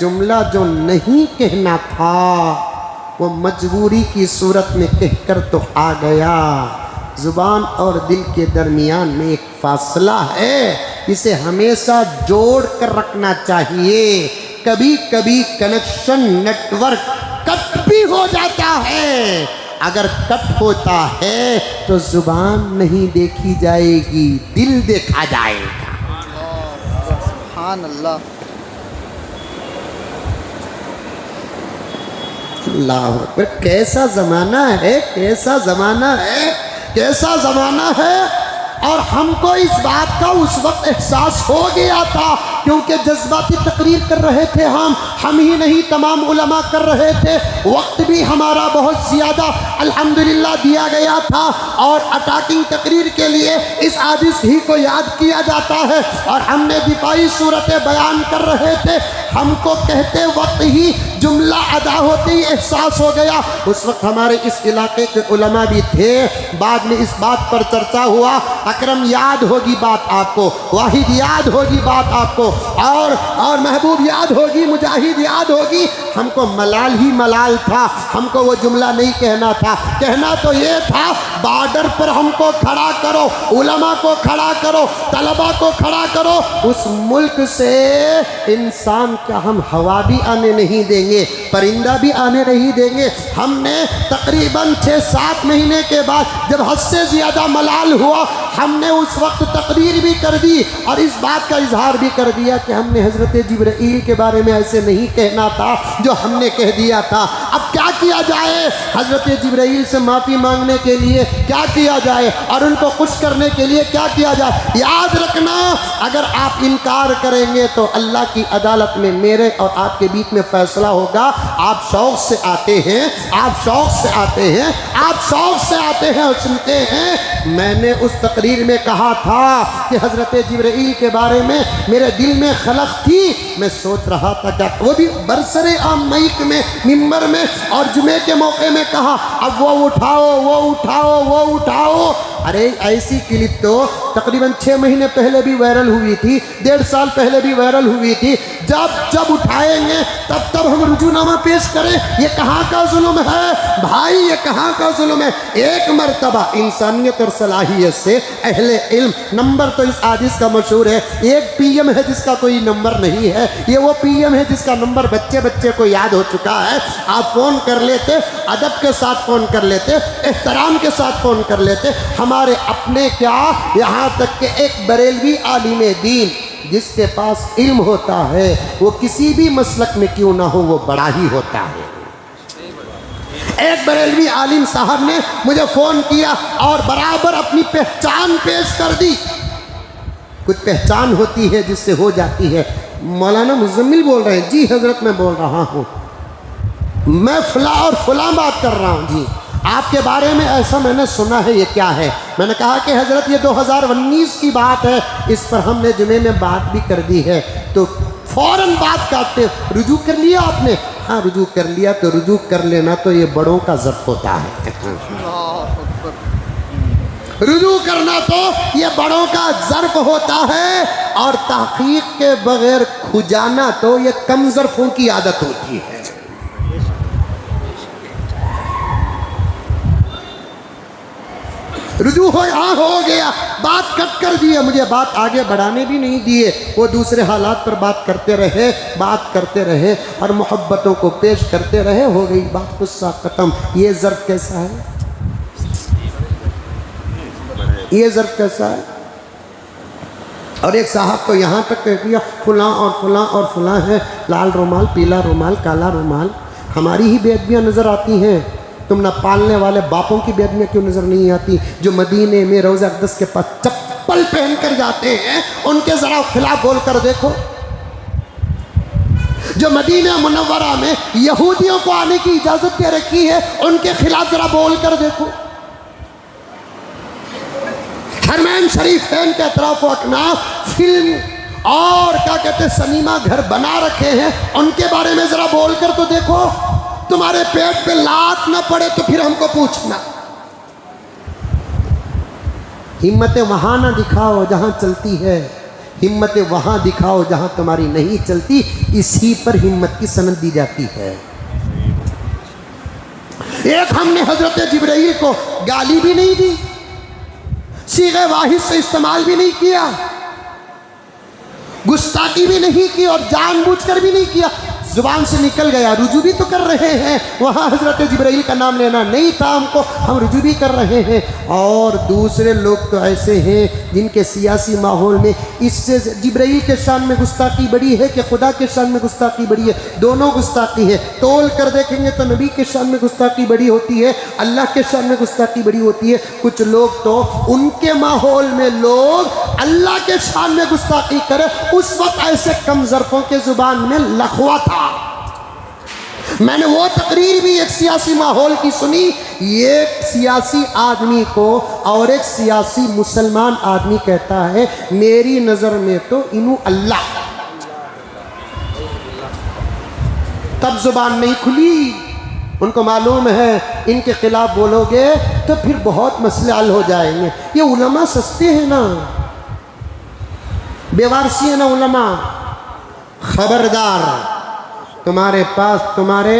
जुमला जो नहीं कहना था वो मजबूरी की सूरत में कहकर तो आ गया। जुबान और दिल के दरमियान में एक फासला है, इसे हमेशा जोड़ कर रखना चाहिए। कभी कभी कनेक्शन नेटवर्क कट भी हो जाता है। अगर कट होता है तो जुबान नहीं देखी जाएगी, दिल देखा जाएगा। सुभान अल्लाह, अल्लाह अकबर। कैसा ज़माना है, कैसा ज़माना है, कैसा ज़माना है। और हमको इस बात का उस वक्त एहसास हो गया था, क्योंकि जज्बाती तकरीर कर रहे थे हम ही नहीं तमाम उलमा कर रहे थे। वक्त भी हमारा बहुत ज़्यादा अल्हम्दुलिल्लाह दिया गया था और अटैकिंग तकरीर के लिए इस हादिस ही को याद किया जाता है। और हमने दिफाई सूरतें बयान कर रहे थे, हमको कहते वक्त ही जुमला अदा होते ही एहसास हो गया। उस वक्त हमारे इस इलाके के उलमा भी थे। बाद में इस बात पर चर्चा हुआ, अकरम याद होगी बात आपको, वाहिद याद होगी बात आपको, और महबूब याद होगी, मुजाहिद याद होगी। हमको मलाल ही मलाल था, हमको वो जुमला नहीं कहना था। कहना तो ये था, बॉर्डर पर हमको खड़ा करो, उलमा को खड़ा करो, तलबा को खड़ा करो। उस मुल्क से इंसान क्या हम हवा भी आने नहीं देंगे, परिंदा भी आने नहीं देंगे। हमने तकरीबन 6-7 महीने के बाद जब हद से ज़्यादा मलाल हुआ, हमने उस वक्त तकरीर भी कर दी और इस बात का इजहार भी कर दिया कि हमने हज़रत जिब्राईल के बारे में ऐसे नहीं कहना था जो हमने कह दिया था। अब क्या किया जाए? हज़रत जिब्राईल से माफ़ी मांगने के लिए क्या किया जाए और उनको खुश करने के लिए क्या किया जाए? याद रखना, अगर आप इनकार करेंगे तो अल्लाह की अदालत में मेरे और आपके बीच में फैसला होगा। आप शौक़ से आते हैं, आप शौक़ से आते हैं, आप शौक़ से आते हैं और सुनते हैं। मैंने उस तकरीर में कहा था कि हज़रत जिब्राईल के बारे में मेरे दिल में खलक थी। मैं सोच रहा था क्या, वो भी बरसरे आम माइक में, मिंबर में और जुमे के मौके में कहा, अब वो उठाओ, वो उठाओ, वो उठाओ। अरे ऐसी क्लिप तो तकरीबन 6 महीने पहले भी वायरल हुई थी, 1.5 साल पहले भी वायरल हुई थी। जब उठाएंगे तब हम रुजूनामा पेश करें। ये कहाँ का जुल्म है भाई, ये कहाँ का जुल्म है? एक मरतबा इंसानियत और सलाहियत से अहले इल्म, नंबर तो इस हादिस का मशहूर है, एक PM है जिसका कोई नंबर नहीं है, ये वो PM है जिसका नंबर बच्चे को याद हो चुका है। आप फ़ोन कर लेते, अदब के साथ फ़ोन कर लेते, एहतराम के साथ फ़ोन कर लेते। हमारे अपने क्या, यहाँ तक कि एक बरेलवी आलिम दीन जिसके पास इल्म होता है, वो किसी भी मसलक में क्यों ना हो, वो बड़ा ही होता है। एक बरेलवी आलिम साहब ने मुझे फ़ोन किया और बराबर अपनी पहचान पेश कर दी। कुछ पहचान होती है जिससे हो जाती है। मौलाना मुज़म्मिल बोल रहे हैं? जी हज़रत मैं बोल रहा हूँ, मैं फला और फला बात कर रहा हूँ। जी आपके बारे में ऐसा मैंने सुना है, ये क्या है? मैंने कहा कि हज़रत ये 2019 की बात है, इस पर हमने जुमे में बात भी कर दी है। तो फ़ौरन बात काटते, रुजू कर लिया आपने? हाँ रुजू कर लिया। तो रुजू कर लेना तो ये बड़ों का ज़र्फ़ होता है। रुजू करना तो ये बड़ों का ज़र्फ़ होता है, और तहक़ीक़ के बग़ैर खुजाना तो ये कम ज़र्फ़ों की आदत होती है। रुजू हो गया, बात कट कर दिया, मुझे बात आगे बढ़ाने भी नहीं दिए। वो दूसरे हालात पर बात करते रहे और मोहब्बतों को पेश करते रहे। हो गई बात, गुस्सा ख़त्म। ये ज़र्फ़ कैसा है? ये ज़र्फ़ कैसा है? और एक साहब को यहाँ तक कह दिया फलां और फलां और फलां है, लाल रुमाल, पीला रुमाल, काला रुमाल। हमारी ही बेअदबियाँ नज़र आती हैं, तुम ना पालने वाले बापों की बेअदबियाँ क्यों नज़र नहीं आती? जो मदीने में रोज़ा अक़दस के पास चप्पल पहन कर जाते हैं, उनके ज़रा खिलाफ बोल कर देखो। जो मदीना मुनव्वरा में यहूदियों को आने की इजाज़त दे रखी है, उनके खिलाफ ज़रा बोल कर देखो। हरमैन शरीफैन के अतराफ अकनाफ फिल्म और क्या कहते हैं सिनेमा घर बना रखे हैं, उनके बारे में ज़रा बोल कर तो देखो। तुम्हारे पेट पे लात ना पड़े तो फिर हमको पूछना। हिम्मतें वहाँ ना दिखाओ जहाँ चलती है, हिम्मतें वहाँ दिखाओ जहाँ तुम्हारी नहीं चलती। इसी पर हिम्मत की सनद दी जाती है। एक हमने हज़रत जिब्राईल को गाली भी नहीं दी, सीगे वाहिद से इस्तेमाल भी नहीं किया, गुस्ताखी भी नहीं की और जानबूझकर भी नहीं किया। जुबान से निकल गया, रुजू भी तो कर रहे हैं, वहाँ हज़रत जिब्राइल का नाम लेना नहीं था हमको, हम रुजू भी कर रहे हैं। और दूसरे लोग तो ऐसे हैं जिनके सियासी माहौल में इससे जिब्राइल के शान में गुस्ताखी बड़ी है कि खुदा के शान में गुस्ताखी बड़ी है, दोनों गुस्ताखी है। तोल कर देखेंगे तो नबी के शान में गुस्ताखी बड़ी होती है, अल्लाह के शान में गुस्ताखी बड़ी होती है। कुछ लोग तो उनके माहौल में लोग अल्लाह के शान में गुस्ताखी करे, उस वक्त ऐसे कम ज़र्फ़ों के ज़ुबान में लखवा था। मैंने वो तकरीर भी एक सियासी माहौल की सुनी, एक सियासी आदमी को और एक सियासी मुसलमान आदमी कहता है मेरी नज़र में तो इनु अल्लाह। तब जुबान नहीं खुली, उनको मालूम है इनके खिलाफ बोलोगे तो फिर बहुत मसले हल हो जाएंगे। ये उलमा सस्ते हैं ना, बेवारसी है ना उलमा। खबरदार, तुम्हारे पास तुम्हारे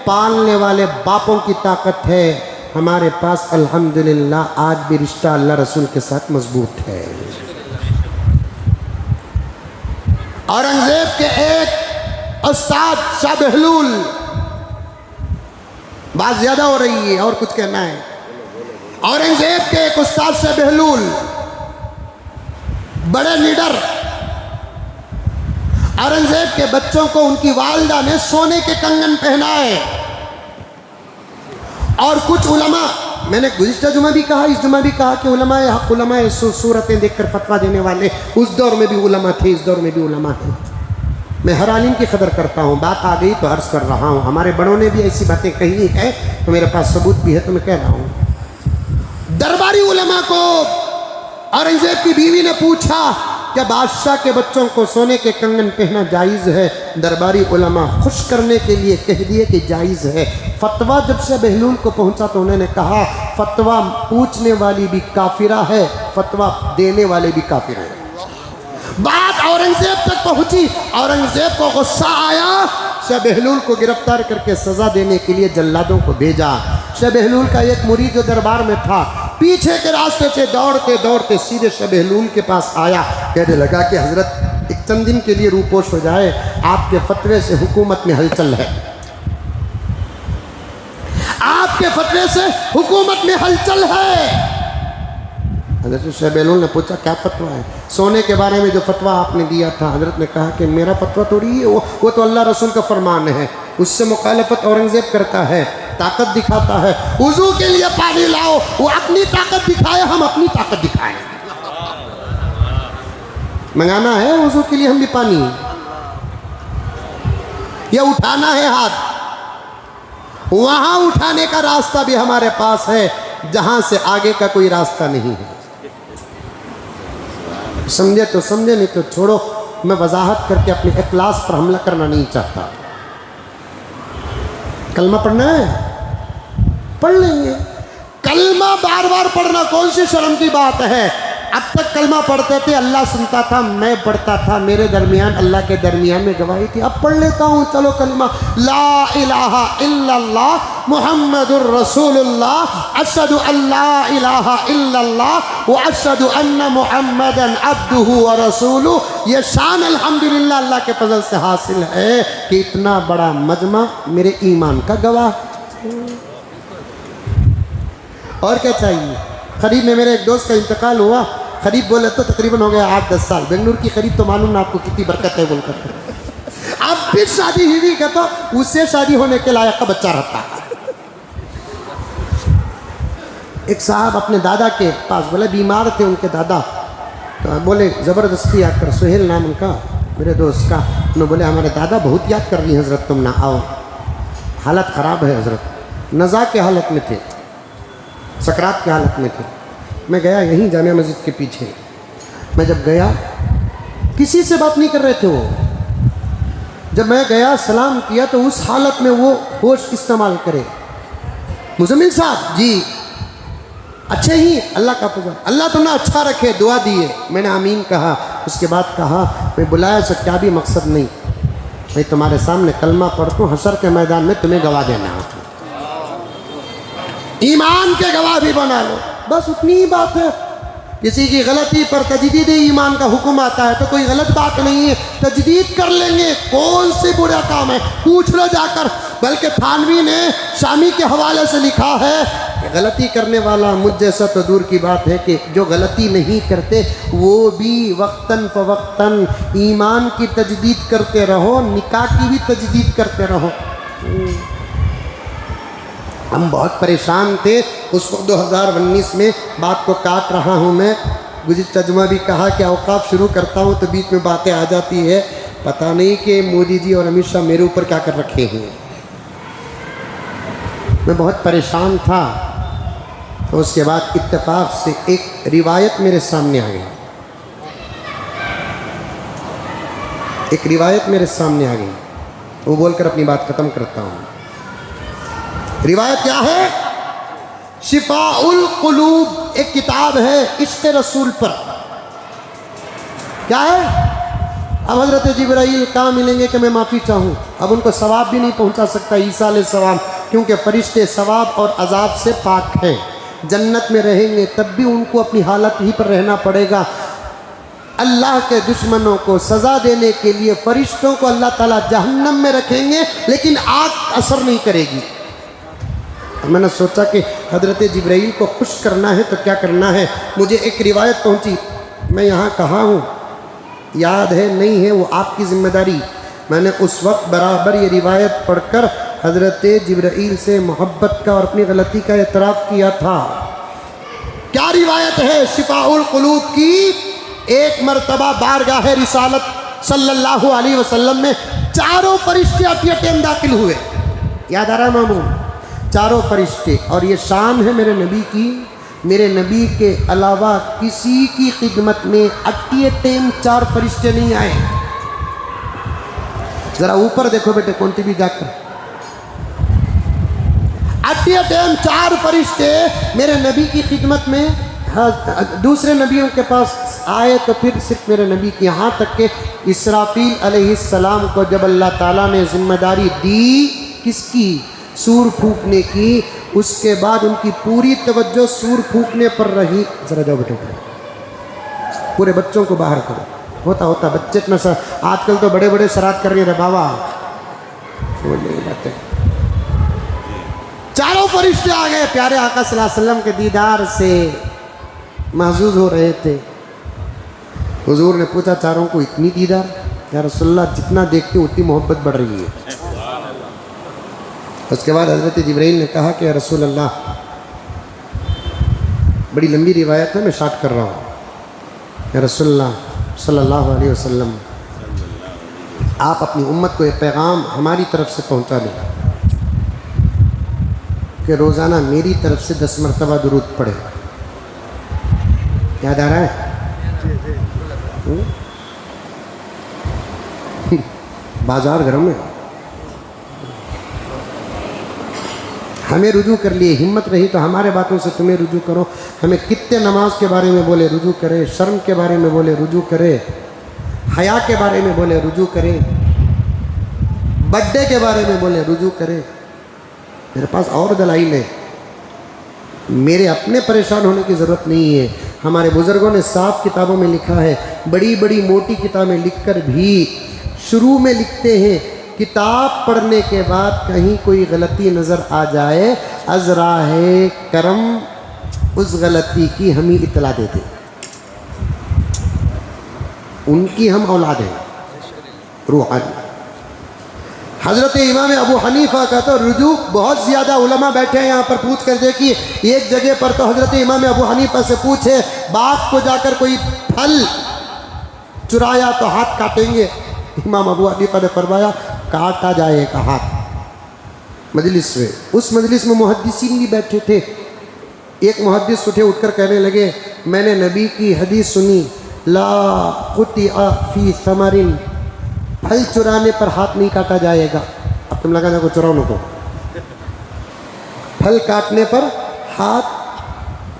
पालने वाले बापों की ताकत है, हमारे पास अल्हम्दुलिल्लाह आज भी रिश्ता अल्लाह रसूल के साथ मजबूत है। औरंगजेब के एक उस्ताद शाह बहलूल, बात ज्यादा हो रही है और कुछ कहना है। औरंगजेब के एक उस्ताद शाह बहलूल बड़े लीडर, औरंगजेब के बच्चों को उनकी वालिदा ने सोने के कंगन पहनाए। और कुछ उलमा, मैंने गुज़िश्ता जुमा भी कहा, इस जुमा भी कहा कि उलमाए हक़, उलमाए सूरतें देखकर फतवा देने वाले उस दौर में भी उलमा थे, इस दौर में भी उलमा हैं। मैं हर आलिम की कदर करता हूँ, बात आ गई तो अर्ज़ कर रहा हूँ। हमारे बड़ों ने भी ऐसी बातें कही है तो मेरे पास सबूत भी है, तो मैं कह रहा हूँ। दरबारी उलमा को औरंगजेब की बीवी ने पूछा क्या बादशाह के बच्चों को सोने के कंगन पहनना जायज़ है? दरबारी उलमा खुश करने के लिए कह दिए कि जायज़ है। फतवा जब से बहलूल को पहुंचा तो उन्होंने कहा फतवा पूछने वाली भी काफिरा है, फतवा देने वाले भी काफिर हैं। बात औरंगजेब तक पहुंची, औरंगजेब को गुस्सा आया, शाह बहलूल को गिरफ्तार करके सजा देने के लिए जल्लादों को भेजा। शाह बहलूल का एक मुरीद जो दरबार में था, पीछे के रास्ते से दौड़ते दौड़ते सीधे शाह बहलूल के पास आया, कहने लगा कि हजरत एक चंद दिन के लिए रूपोश हो जाए, आपके फतवे से हुकूमत में हलचल है, आपके फतवे से हुकूमत में हलचल है। हजरत शाह बहलूल ने पूछा क्या फतवा है? सोने के बारे में जो फतवा आपने दिया था। हजरत ने कहा कि मेरा फतवा थोड़ी है, वो तो अल्लाह रसूल का फरमान है, उससे मुखालफत औरंगजेब करता है, ताकत दिखाता है। वुजू के लिए पानी लाओ, वो अपनी ताकत दिखाए, हम अपनी ताकत दिखाएं। मंगाना है वुजू के लिए हम भी पानी, ये उठाना है हाथ, वहां उठाने का रास्ता भी हमारे पास है जहां से आगे का कोई रास्ता नहीं है। समझे तो समझे, नहीं तो छोड़ो। मैं वजाहत करके अपने इखलास पर हमला करना नहीं चाहता। कलमा पढ़ना है, पढ़ लेंगे। कलमा बार बार पढ़ना कौन सी शर्म की बात है? अब तक कलमा पढ़ते थे, अल्लाह सुनता था, मैं पढ़ता था, मेरे दरमियान अल्लाह के दरमियान में गवाही थी। अब पढ़ लेता हूँ, चलो कलमा ला इलाहा इल्लल्लाह मुहम्मदुर रसूलुल्लाह अशहदु अल्ला इलाहा इल्लल्लाह व अशहदु अन्ना मुहम्मदन अब्दुहु व रसूलुहु। ये शान अल्हम्दुलिल्लाह अल्लाह के फजल से हासिल है कि इतना बड़ा मजमा मेरे ईमान का गवाह। और क्या चाहिए? खरीब में मेरे एक दोस्त का इंतकाल हुआ, खरीब बोले तो तकरीबन हो गया 8-10 साल। बेंगलुरु की खरीब तो मालूम ना आपको कितनी बरकत है बोलकर। अब फिर शादी हुई का तो उससे शादी होने के लायक का बच्चा रहता है। एक साहब अपने दादा के पास, बोले बीमार थे उनके दादा, तो बोले ज़बरदस्ती आकर, सुहेल नाम उनका मेरे दोस्त का, उन्होंने बोले हमारे दादा बहुत याद कर रही हैं हज़रत, तुम ना आओ, हालत ख़राब है हज़रत। नज़ा के हालत में थे, सकरात की हालत में थे। मैं गया यहीं जामिया मस्जिद के पीछे। मैं जब गया, किसी से बात नहीं कर रहे थे वो। जब मैं गया सलाम किया तो उस हालत में वो होश इस्तेमाल करे। मुज़म्मिल साहब जी अच्छे ही, अल्लाह का फजल, अल्लाह तुमने अच्छा रखे, दुआ दिए। मैंने आमीन कहा। उसके बाद कहा मैं बुलाया से क्या भी मकसद नहीं, भाई तुम्हारे सामने कलमा पढ़ता, हशर के मैदान में तुम्हें गवाह देना है, ईमान के गवाह भी बना लो, बस उतनी ही बात है। किसी की गलती पर तजदीद ईमान का हुक्म आता है तो कोई गलत बात नहीं है, तजदीद कर लेंगे, कौन से बुरा काम है, पूछ लो जाकर। बल्कि थानवी ने शामी के हवाले से लिखा है कि गलती करने वाला मुझ जैसा तो दूर की बात है कि जो गलती नहीं करते वो भी वक्तन फवक्तन ईमान की तजदीद करते रहो, निकाह की भी तजदीद करते रहो। हम बहुत परेशान थे उस वक्त 2019 में, बात को काट रहा हूँ मैं। गुज़िश्ता जुमा भी कहा कि औकाफ शुरू करता हूँ तो बीच में बातें आ जाती है, पता नहीं कि मोदी जी और अमित शाह मेरे ऊपर क्या कर रखे हैं। मैं बहुत परेशान था, तो उसके बाद इत्तेफाक से एक रिवायत मेरे सामने आ गई, एक रिवायत मेरे सामने आ गई, वो बोलकर अपनी बात ख़त्म करता हूँ। रिवायत क्या है? शिफाउल कुलूब एक किताब है इश्क़ रसूल पर। क्या है? अब हज़रत जिब्राइल कहाँ मिलेंगे कि मैं माफ़ी चाहूँ? अब उनको सवाब भी नहीं पहुँचा सकता ईसा अलैहि सलाम, क्योंकि फरिश्ते सवाब और अजाब से पाक हैं। जन्नत में रहेंगे तब भी उनको अपनी हालत ही पर रहना पड़ेगा। अल्लाह के दुश्मनों को सज़ा देने के लिए फरिश्तों को अल्लाह ताला जहन्नम में रखेंगे, लेकिन आग असर नहीं करेगी। मैंने सोचा कि हज़रत जिब्राइल को खुश करना है तो क्या करना है। मुझे एक रिवायत पहुंची, मैं यहाँ कहाँ हूँ याद है नहीं है, वो आपकी ज़िम्मेदारी। मैंने उस वक्त बराबर ये रिवायत पढ़कर हज़रत जिब्राइल से मोहब्बत का और अपनी गलती का एतराफ़ किया था। क्या रिवायत है? शिफाउल कुलूब की एक मरतबा बारगाह रिसालत सल्लल्लाहु अलैहि वसल्लम में चारों फरिश्ते अटिया टाइम दाखिल हुए। याद आ रहा है मामून? चारों फरिश्ते। और ये शान है मेरे नबी की, मेरे नबी के अलावा किसी की खिदमत में अटिए टाइम 4 फरिश्ते नहीं आए। ज़रा ऊपर देखो बेटे कौन भी जाकर, अटिए टाइम 4 फरिश्ते मेरे नबी की खिदमत में। हाँ, दूसरे नबियों के पास आए तो फिर सिर्फ मेरे नबी की, यहाँ तक के इसराफील अलैहिस्सलाम को जब अल्लाह ताला ने जिम्मेदारी दी किसकी? सूर फूकने की, उसके बाद उनकी पूरी तवज्जो सूर फूकने पर रही। ज़रा जाओ बेटे, पूरे बच्चों को बाहर करो। होता बच्चे इतना सा आजकल तो बड़े बड़े शरारत कर रहे बाबा, वो नहीं बातें। चारों फरिश्ते आ गए, प्यारे आका सल्लल्लाहु अलैहि वसल्लम के दीदार से महजूज हो रहे थे। हुजूर ने पूछा चारों को इतनी दीदार? या रसूलल्लाह जितना देखते उतनी मोहब्बत बढ़ रही है। उसके बाद हज़रत जिब्राइल ने कहा कि रसूल अल्लाह, बड़ी लंबी रिवायत है मैं शार्ट कर रहा हूँ। या रसूलल्लाह सल्लल्लाहु अलैहि वसल्लम, आप अपनी उम्मत को एक पैगाम हमारी तरफ से पहुँचा दें कि रोज़ाना मेरी तरफ से 10 मरतबा दुरूद पढ़े। याद आ रहा है? बाजार गरम है, हमें रुजू कर लिए, हिम्मत रही तो हमारे बातों से तुम्हें रुजू करो। हमें कितने नमाज के बारे में बोले रुजू करे, शर्म के बारे में बोले रुजू करे, हया के बारे में बोले रुजू करे, बर्थडे के बारे में बोले रुजू करे। मेरे पास और दलाइल है, मेरे अपने परेशान होने की ज़रूरत नहीं है। हमारे बुज़ुर्गों ने साफ किताबों में लिखा है, बड़ी बड़ी मोटी किताबें लिखकर भी शुरू में लिखते हैं किताब पढ़ने के बाद कहीं कोई गलती नज़र आ जाए, अज़राए करम उस गलती की हम ही इतला देते, उनकी हम औलाद हैं रूहानी। हज़रत इमाम अबू हनीफ़ा का तो रुजू बहुत ज़्यादा उलमा बैठे हैं यहाँ पर, पूछ कर देखिए। एक जगह पर तो हज़रत इमाम अबू हनीफ़ा से पूछे, बाप को जाकर कोई फल चुराया तो हाथ काटेंगे? इमाम अबू हनीफ़ा ने फरमाया काटा जाएगा हाथ। मजलिस में, उस मजलिस में मुहद्दिसीन भी बैठे थे। एक मुहद्दिस उठे, उठकर कहने लगे, मैंने नबी की हदीस सुनी, ला कुतिआ फी समरिन, फल चुराने पर हाथ नहीं काटा जाएगा। अब तुम लगा को चुराओ को, फल काटने पर हाथ,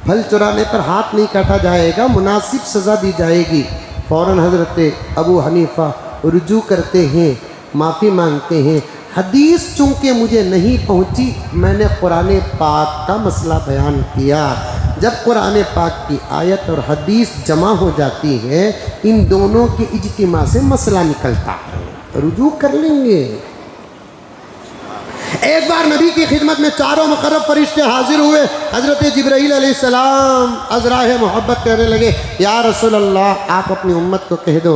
फल चुराने पर हाथ नहीं काटा जाएगा, मुनासिब सज़ा दी जाएगी। फ़ौरन हज़रत अबू हनीफ़ा रुजू करते हैं, माफ़ी मांगते हैं, हदीस चूँकि मुझे नहीं पहुँची, मैंने कुरान पाक का मसला बयान किया। जब कुरान पाक की आयत और हदीस जमा हो जाती है, इन दोनों के इज्तिमा से मसला निकलता है, रुजू कर लेंगे। एक बार नबी की खिदमत में चारों मुकर्रब फरिश्ते हाजिर हुए। हज़रत जिब्राईल अलैहिस्सलाम अज़राह मोहब्बत कहने लगे, या रसूल अल्लाह, आप अपनी उम्मत को कह दो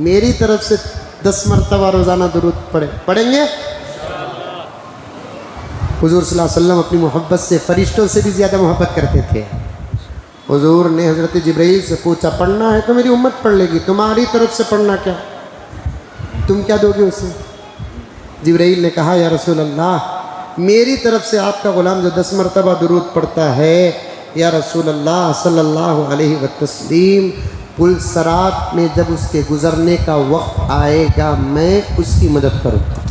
मेरी तरफ से 10 मरतबा रोज़ाना दुरूद पढ़ेंगे। हुजूर सल्लल्लाहु अलैहि वसल्लम अपनी मोहब्बत से फरिश्तों से भी ज़्यादा मोहब्बत करते थे। हुजूर ने हज़रत जिब्राईल से पूछा, पढ़ना है तो मेरी उम्मत पढ़ लेगी, तुम्हारी तरफ से पढ़ना क्या, तुम क्या दोगे उसे? जिब्राईल ने कहा, या रसूल अल्लाह, मेरी तरफ से आपका ग़ुलाम जो 10 मरतबा दुरूद पढ़ता है, या रसूल अल्लाह सल्लल्लाहु अलैहि वसल्लम, पुल सरात में जब उसके गुज़रने का वक्त आएगा मैं उसकी मदद करूँगा।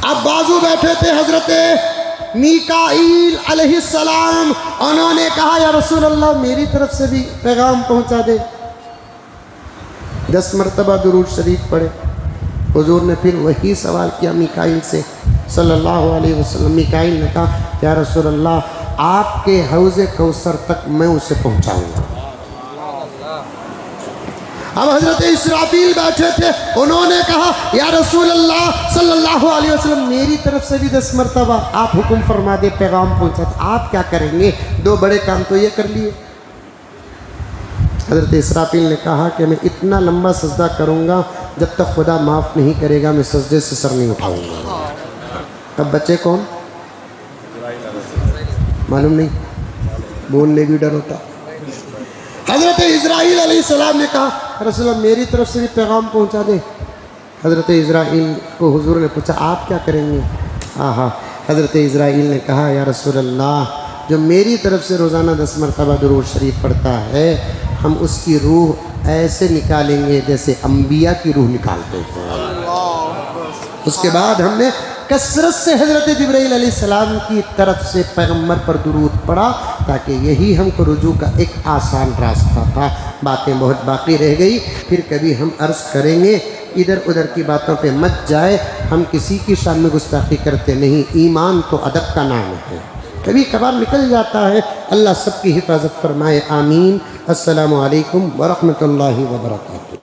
अब बाजू बैठे थे हज़रत मीकाईल अलैहिस्सलाम, उन्होंने कहा, या रसूल अल्लाह, मेरी तरफ से भी पैगाम पहुँचा दे, 10 मरतबा दुरूद शरीफ पढ़े। हुजूर ने फिर वही सवाल किया मीकाईल से सल्लल्लाहु अलैहि वसल्लम। मीकाईल ने कहा, या रसूल अल्लाह, आपके हौज़े कौसर तक मैं उसे पहुंचाऊंगा। अब हज़रत इसराफील बैठे थे, उन्होंने कहा, या रसूल अल्लाह सल्लल्लाहु अलैहि वसल्लम, मेरी तरफ से भी 10 मरतबा आप हुक्म फरमा दे, पैगाम पहुंचा दे। आप क्या करेंगे? 2 बड़े काम तो ये कर लिए। हज़रत इसराफील ने कहा कि मैं इतना लंबा सजदा करूँगा जब तक खुदा माफ़ नहीं करेगा, मैं सजदे से सर नहीं उठाऊँगा। अब बच्चे कौन मालूम नहीं, बोलने भी डर होता। हज़रत इज़राइल अलैहिस्सलाम ने कहा, रसूलल्लाह, मेरी तरफ से भी पैगाम पहुँचा दे। हज़रत इज़राइल को हुजूर ने पूछा, आप क्या करेंगे? हाँ, हज़रत इज़राइल ने कहा, या रसूलल्लाह, जो मेरी तरफ से रोज़ाना 10 मरतबा दुरूद शरीफ पढ़ता है, हम उसकी रूह ऐसे निकालेंगे जैसे अम्बिया की रूह निकालते हैं। उसके बाद हमने कसरत से हज़रत जिब्राईल अलैहिस्सलाम की तरफ से पैगम्बर पर दुरूद पढ़ा, ताकि यही हमको रुजू का एक आसान रास्ता था। बातें बहुत बाकी रह गई, फिर कभी हम अर्ज़ करेंगे। इधर उधर की बातों पे मत जाए, हम किसी की शान में गुस्ताखी करते नहीं, ईमान तो अदब का नाम है, कभी कभार निकल जाता है। अल्लाह सबकी हिफाजत फरमाए, आमीन। अस्सलामु अलैकुम व रहमतुल्लाहि व बरकातुहू।